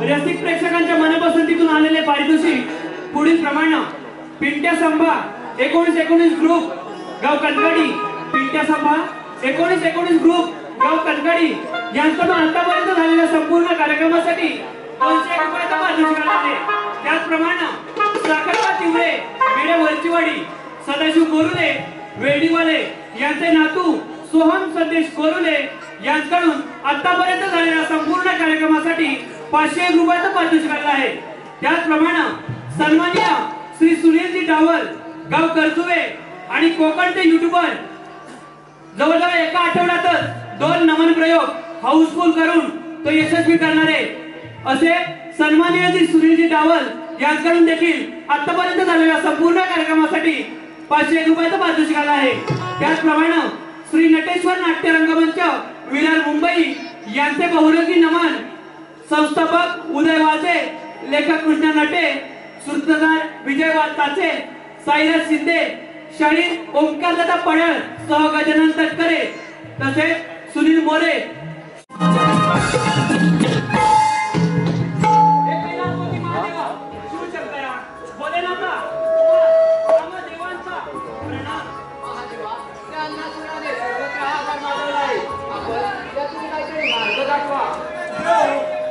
रसिक प्रेक्षकांच्या मनपसंतीतून आलेले पारितोषिक पुढील प्रमाणे पिंट्या संभा 1919 ग्रुप गाव कनकडी पिंट्या संभा 1919 ग्रुप गाव कनकडी यांच्याकडून आतापर्यंत झालेल्या संपूर्ण कार्यक्रमासाठी 200 रुपयाचा पारितोषिक आले. त्याचप्रमाणे साखरबा तिवरे वेडे वरचीवाडी सदाशिव कोरुले वेडीवाले यांचे नातू सोहम संदेश कोरुले यांच्याकडून आतापर्यंत झालेल्या संपूर्ण कार्यक्रमासाठी 500 रुपयाचं पारितोषिक आलं आहे. त्याचप्रमाणे सन्माननीय श्री सुनीलजी डावल गाव करजुवे आणि कोकणचे युट्यूबर जवळजवळ एका आठवड्यातच 2 नमन प्रयोग हाऊसफुल करून तो यशस्वी करणारे असे सन्माननीय श्री सुनीलजी डावल यांच्याकडून देखील आतापर्यंत झालेल्या संपूर्ण कार्यक्रमासाठी 500 रुपयाचं पारितोषिक आलं आहे. त्याचप्रमाणे श्री नटेश्वर नाट्य रंगमंच विरार मुंबई यांचे बहुरंगी नमन संस्थापक उदय वाजे लेखक कृष्णा नटे सूत्रधार विजय वाताचे साईराज शिंदे शाहीर ओंकारदादा पडळ सह गजानन तटकरे तसेच सुनील मोरे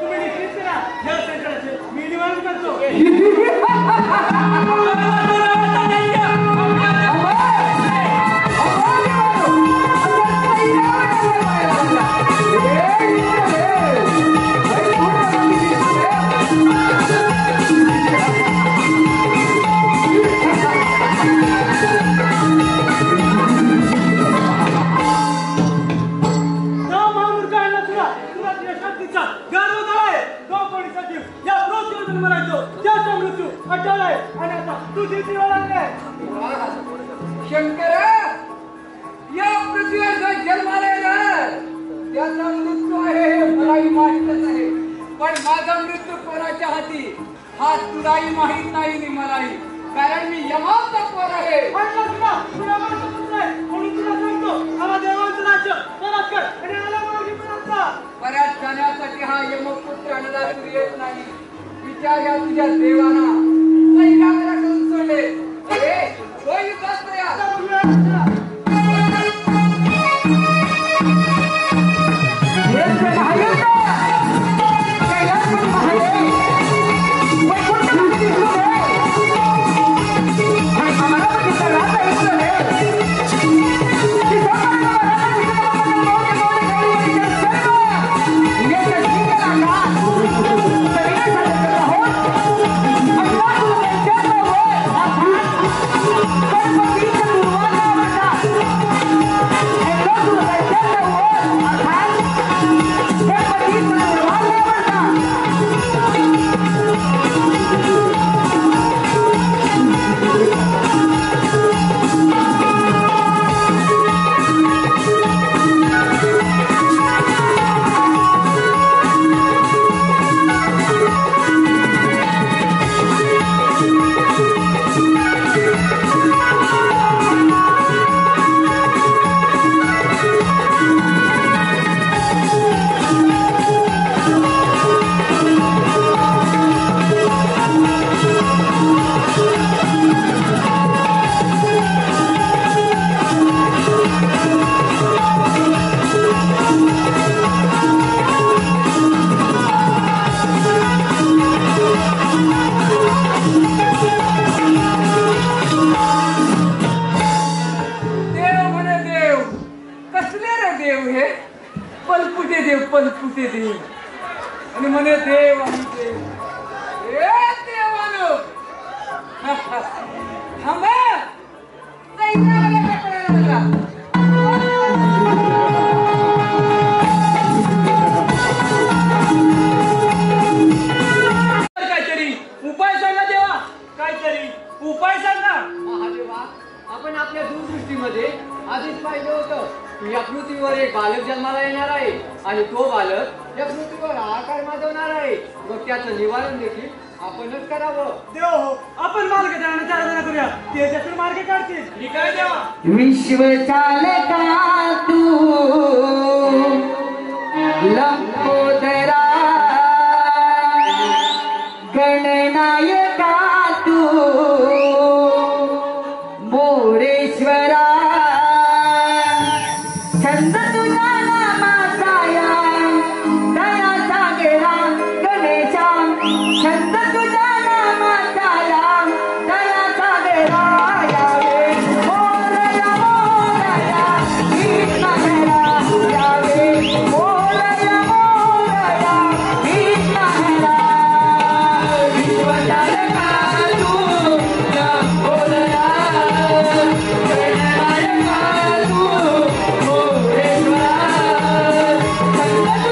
तुम्ही निश्चित करा या संकटाचे मी निवारण करतो. शंकर या पृथ्वीवर जन्माला येणार त्याचा मृत्यू आहे हे मलाही माहीतच आहे पण माझा मृत्यू कोणाच्या हाती हा तुलाही माहीत नाही नि मलाही कारण मी यमाचा पोर आहे. परत जाण्यासाठी हा यमपुत्र अनदासूर येत नाही. विचार या तुझ्या देवाना सैन्याकडून सोडले पलपुटे देव आणि म्हणे देव आणि देव हे देवानो थांबा सैन्याला पकडायला लागला होतं की या पृथ्वीवर एक बालक जन्माला येणार आहे आणि तो बालक या पृथ्वीवर आकार माजवणार आहे व त्याचं निवारण देखील आपणच करावं. देव हो, आपण मार्ग देण्याची आराधना करूया. ते त्यातून मार्ग काढतील. ठीक आहे देवा. विश्व चालका तू लंबोदरा गणनायका तू मोरेश्वरा छंद तुझा नामाचा या दया सागरा गणेशा छंद तुझा नामाचा या दया सागरा यावे मोरया मोरया गीत महरा यावे मोरया मोरया गीत महरा विश्व चालका तू लंबोदरा गणनायका तू मोरेश्वरा छंद तुझा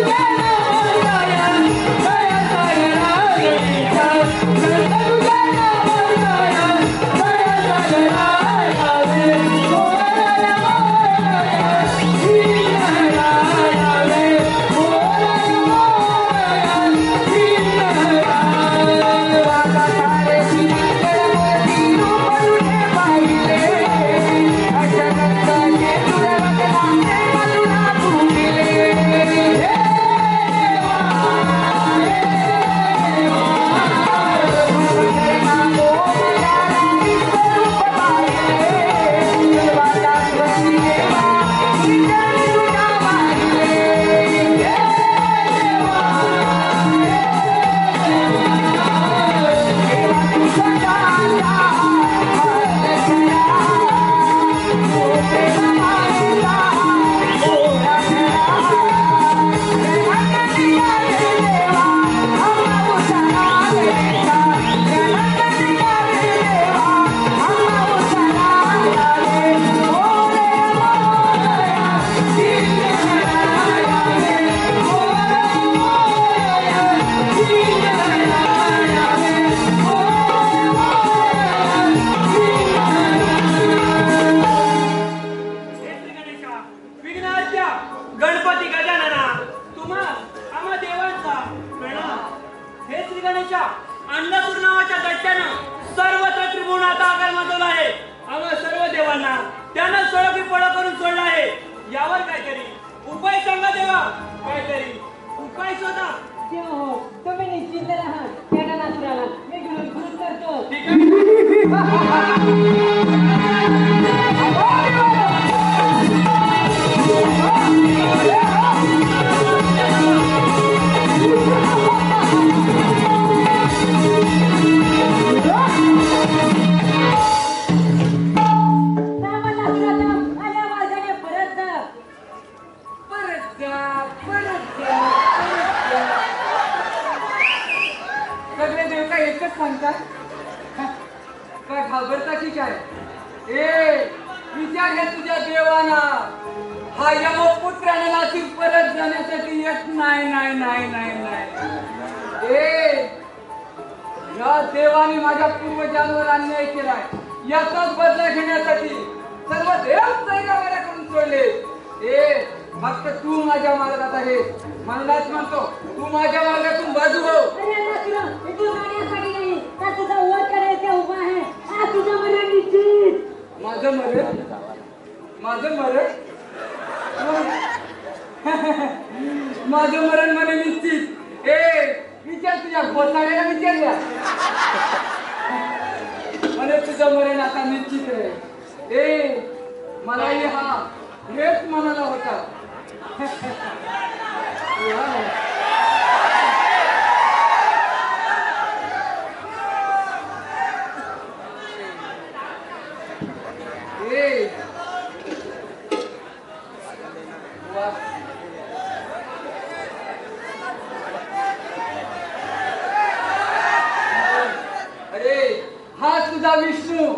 नामाचा या दया सागरा गणेशा छंद तुझा नामाचा या दया सागरा यावे मोरया मोरया गीत महरा यावे मोरया मोरया गीत महरा वाका सारे श्रीमंगल मोती रूप तुझे पाहिले अशनंदाचे तुझे वदनाचे मधुरा फुटिले हे विघ्नाच्या गणपती गजानना तुम्हा आम्हा देवांचा प्रणाम. हे श्री गणेशा अन्नपूर नावाच्या दट्ट्यानं सर्वत्र त्रिभुवनाचा आकार माजवला आहे. आम्हा सर्व देवांना त्यानं सळकी पळ करून सोडला आहे. यावर काहीतरी उपाय सांगा देवा. काहीतरी उपाय शोधा. देव हो, तुम्ही निश्चिंत राहा. त्या गणासुराला मी घृत करतो. ठीक आहे. रावणासुराला आल्या वाजाने परत जा. परत जा, परत जा, परत जा. सगळे देव काय एकच सांगतात? काय घाबरता की काय? ए विचार घ्या तुझ्या देवाना. हा यमपुत्राने नाशिक परत जाण्यासाठी येत नाही नाही नाही नाही नाही. ए या देवाने माझ्या पूर्वजांवर अन्याय केलाय. याचाच बदला घेण्यासाठी सर्व देव तैरावऱ्याकडून सोडले. ए फक्त तू माझ्या मार्गात आहे म्हणूनच म्हणतो तू माझ्या मार्गातून बाजू हो. अरे रावणासुरा, हे तू मारण्यासाठी नाही, तर तुझा वध करायचा उभा आहे. हा तुझं मरण निश्चित. माझं मरण माझं मरण माझं मरण म्हणे निश्चित. ए विचार तुझ्या घोसाळ्याला विचारल्या म्हणे तुझं मरण आता निश्चित आहे. ए मलाही हा हेच म्हणाला होता. ए वा अरे हा तुझा विष्णू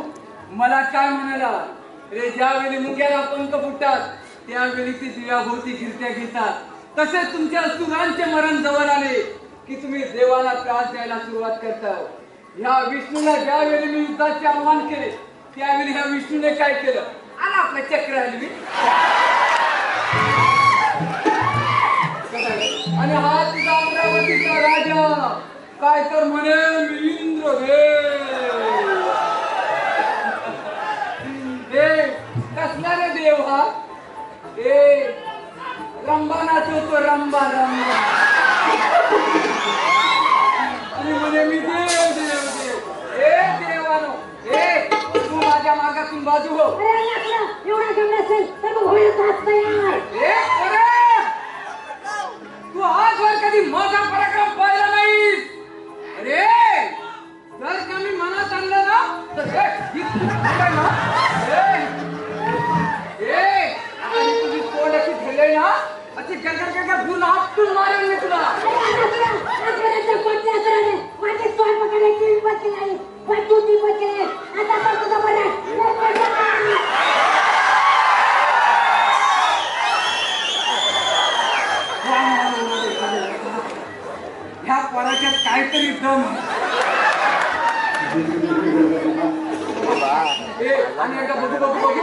मला काय म्हणाला रे? ज्यावेळी मुंग्याला पंख फुटतात त्यावेळी ती दिव्याभोवती गिरत्या घेतात. तसेच तुमच्या सुरांचे मरण जवळ आले की तुम्ही देवाला त्रास द्यायला सुरुवात करता. ह्या विष्णूला ज्यावेळी मी युद्धाचे आव्हान केले त्यावेळी ह्या विष्णूने काय केलं? आला आपलं चक्र हलवी. काय तर म्हणे मी इंद्रदेव. ए कसला रे देव हा? ए रंबा नाचवतो रंबा रंबा. आणि म्हणे मी देव देव देव. ए देवानो ए तू माझ्या मागातून बाजू हो. ए अरे तू आजवर कधी माझा पराक्रम पाहिला नाहीस. अरे जर का मी मनात आणलं ना तर तुम्ही कोण अशी ठेवलंय ना अशी गरगर भूल आपटून मारेल मी तुला. ह्या पराच्यात काहीतरी दम. आणि एकदा बघू बघू बघू.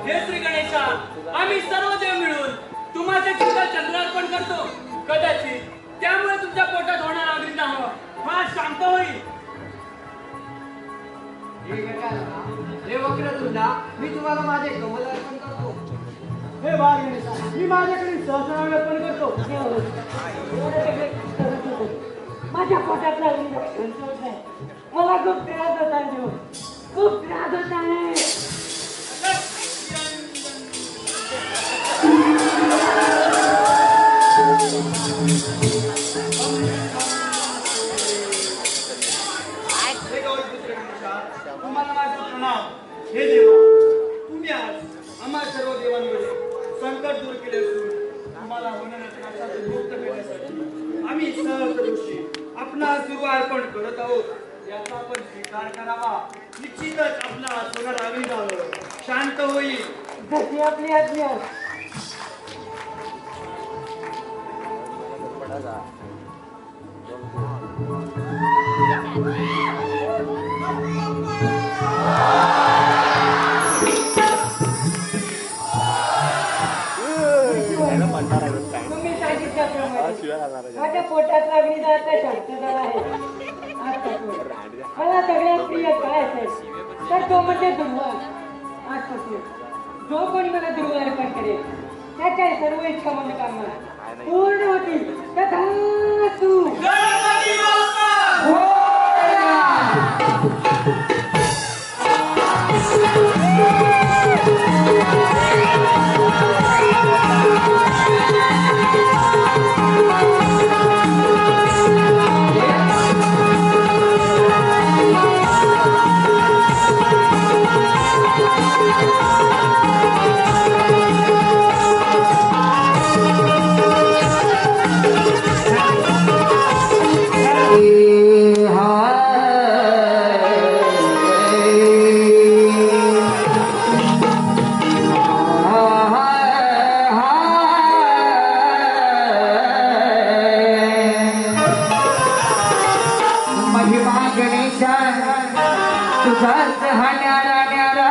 हे श्री गणेशा, आम्ही सर्व देव मिळून तुम्हाला चंद्रार्पण करतो. कदाचित त्यामुळे तुमच्या पोटात होणार अग्निदाह हा शांत होईल. हे वक्रतुंडा मी तुम्हाला माझे कमल अर्पण करतो. हे बाळ गणेशा मी माझ्याकडे सहस्रार अर्पण करतो. माझ्या पोटातला मला खूप त्रास होता देव, खूप त्रास होता आहे. तुम्हाला माझा प्रणाम. हे देवा, तुम्ही आज आम्हा सर्व देवांमध्ये संकट दूर केले असून आम्हाला होणाऱ्या त्रासातून मुक्त करण्यासाठी आम्ही सहज ऋषी आपणा सर्व अर्पण करत आहोत. याचा आपण स्वीकार करावा. निश्चितच आपला सोनार अग्निदाह शांत होईल. जशी आपली आज्ञा. तुम्ही सांगितल्याप्रमाणे माझ्या पोटातला अग्निदाहाचा शांतता आहे. मला सगळ्यात प्रिय काय असेल तर तो म्हणजे दुर्वास. आजपासून जो कोणी मला दुर्वा अर्पण करेल त्याच्या सर्व इच्छा मनोकामना पूर्ण होतील. तथास्तु. महिमा गणेशा तुझाच हा न्यारा न्यारा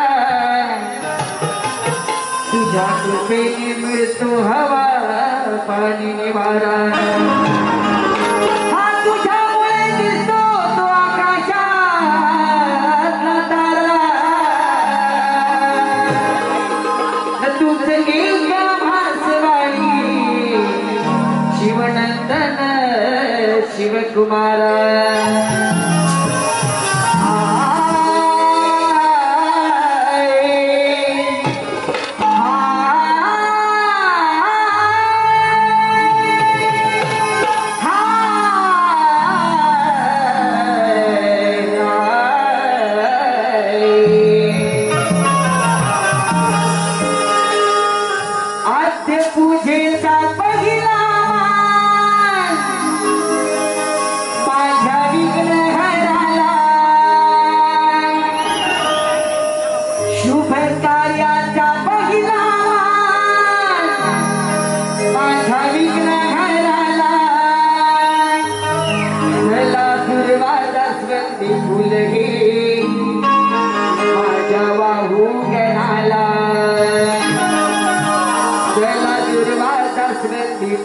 तुझ्या कृपेने मिळतो हवा पाणी निवारा हा तुझ्यामुळे दिसतो तो आकाशात तारा तुझ एक भासवाणी शिवनंदन शिवकुमारा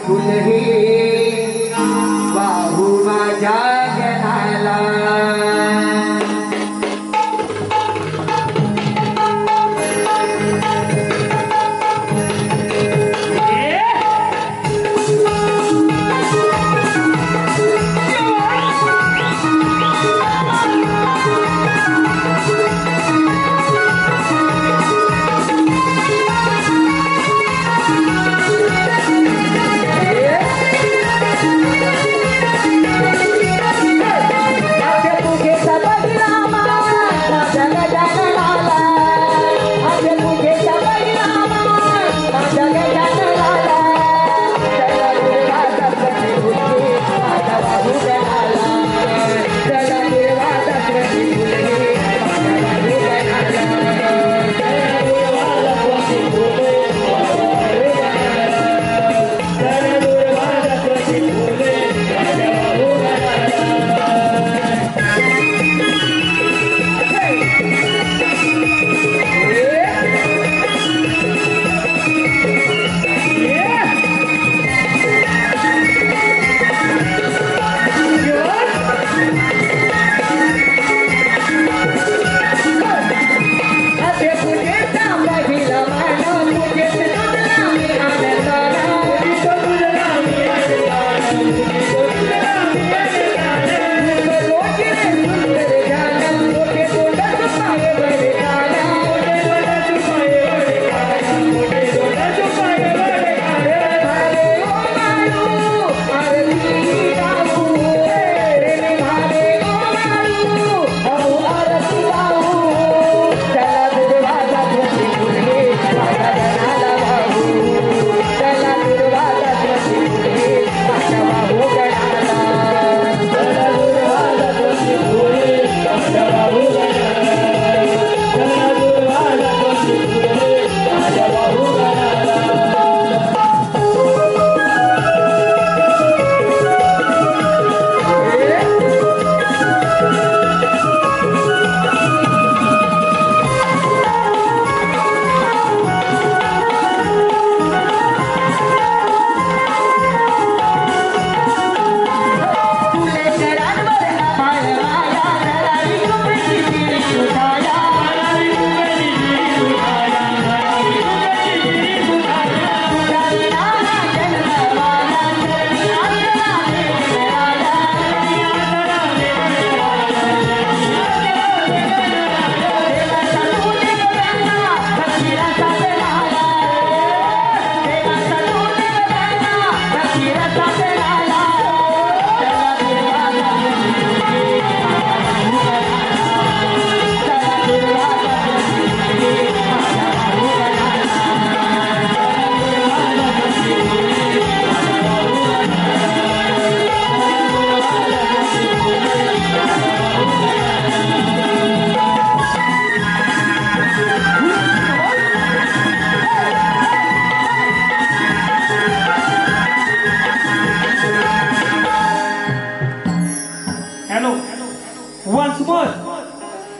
फुल हे वाहू माझ्या जनाला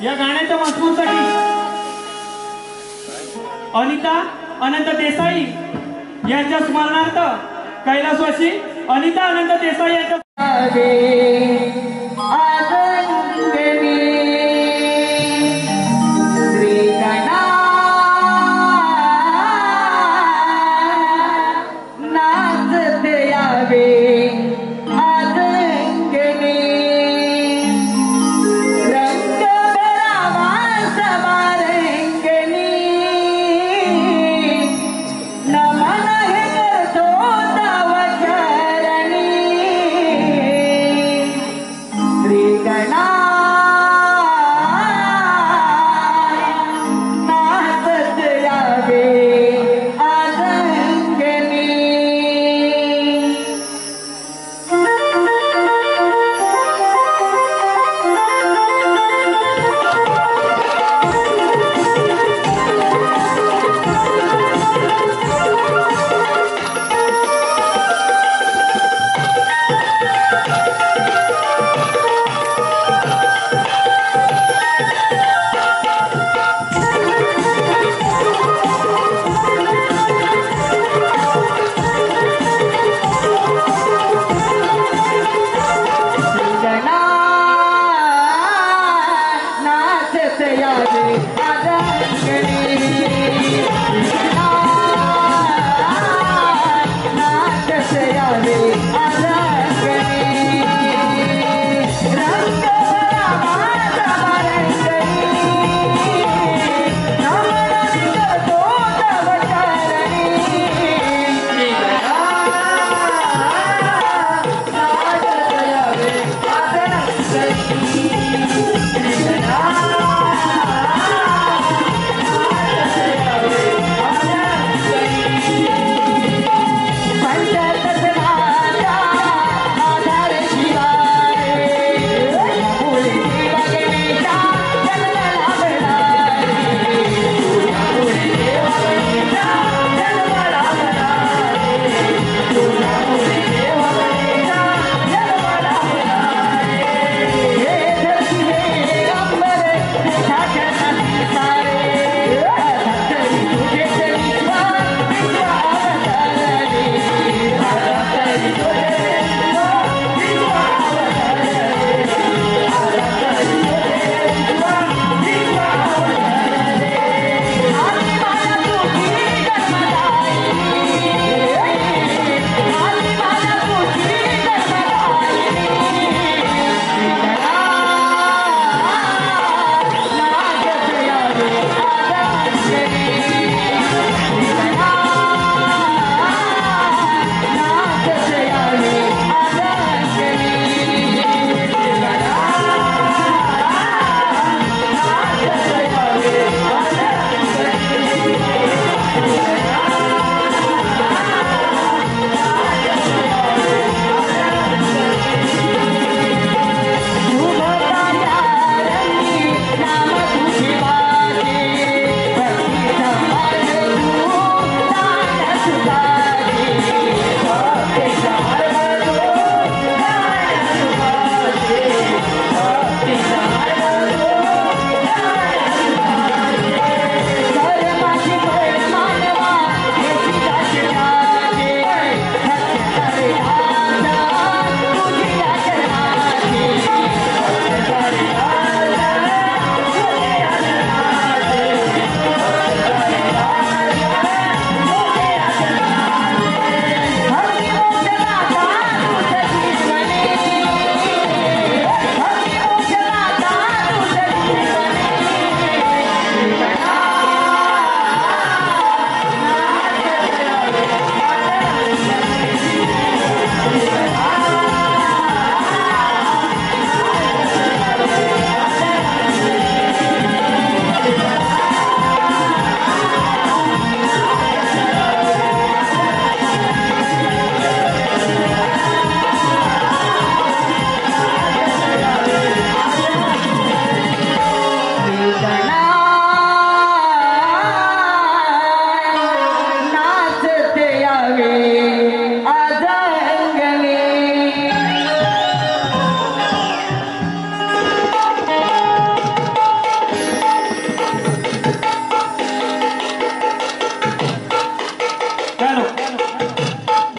या गाण्याच्या मजकूरसाठी अनिता अनंत देसाई यांच्या स्मरणार्थ कैलासवासी अनिता अनंत देसाई यांच्या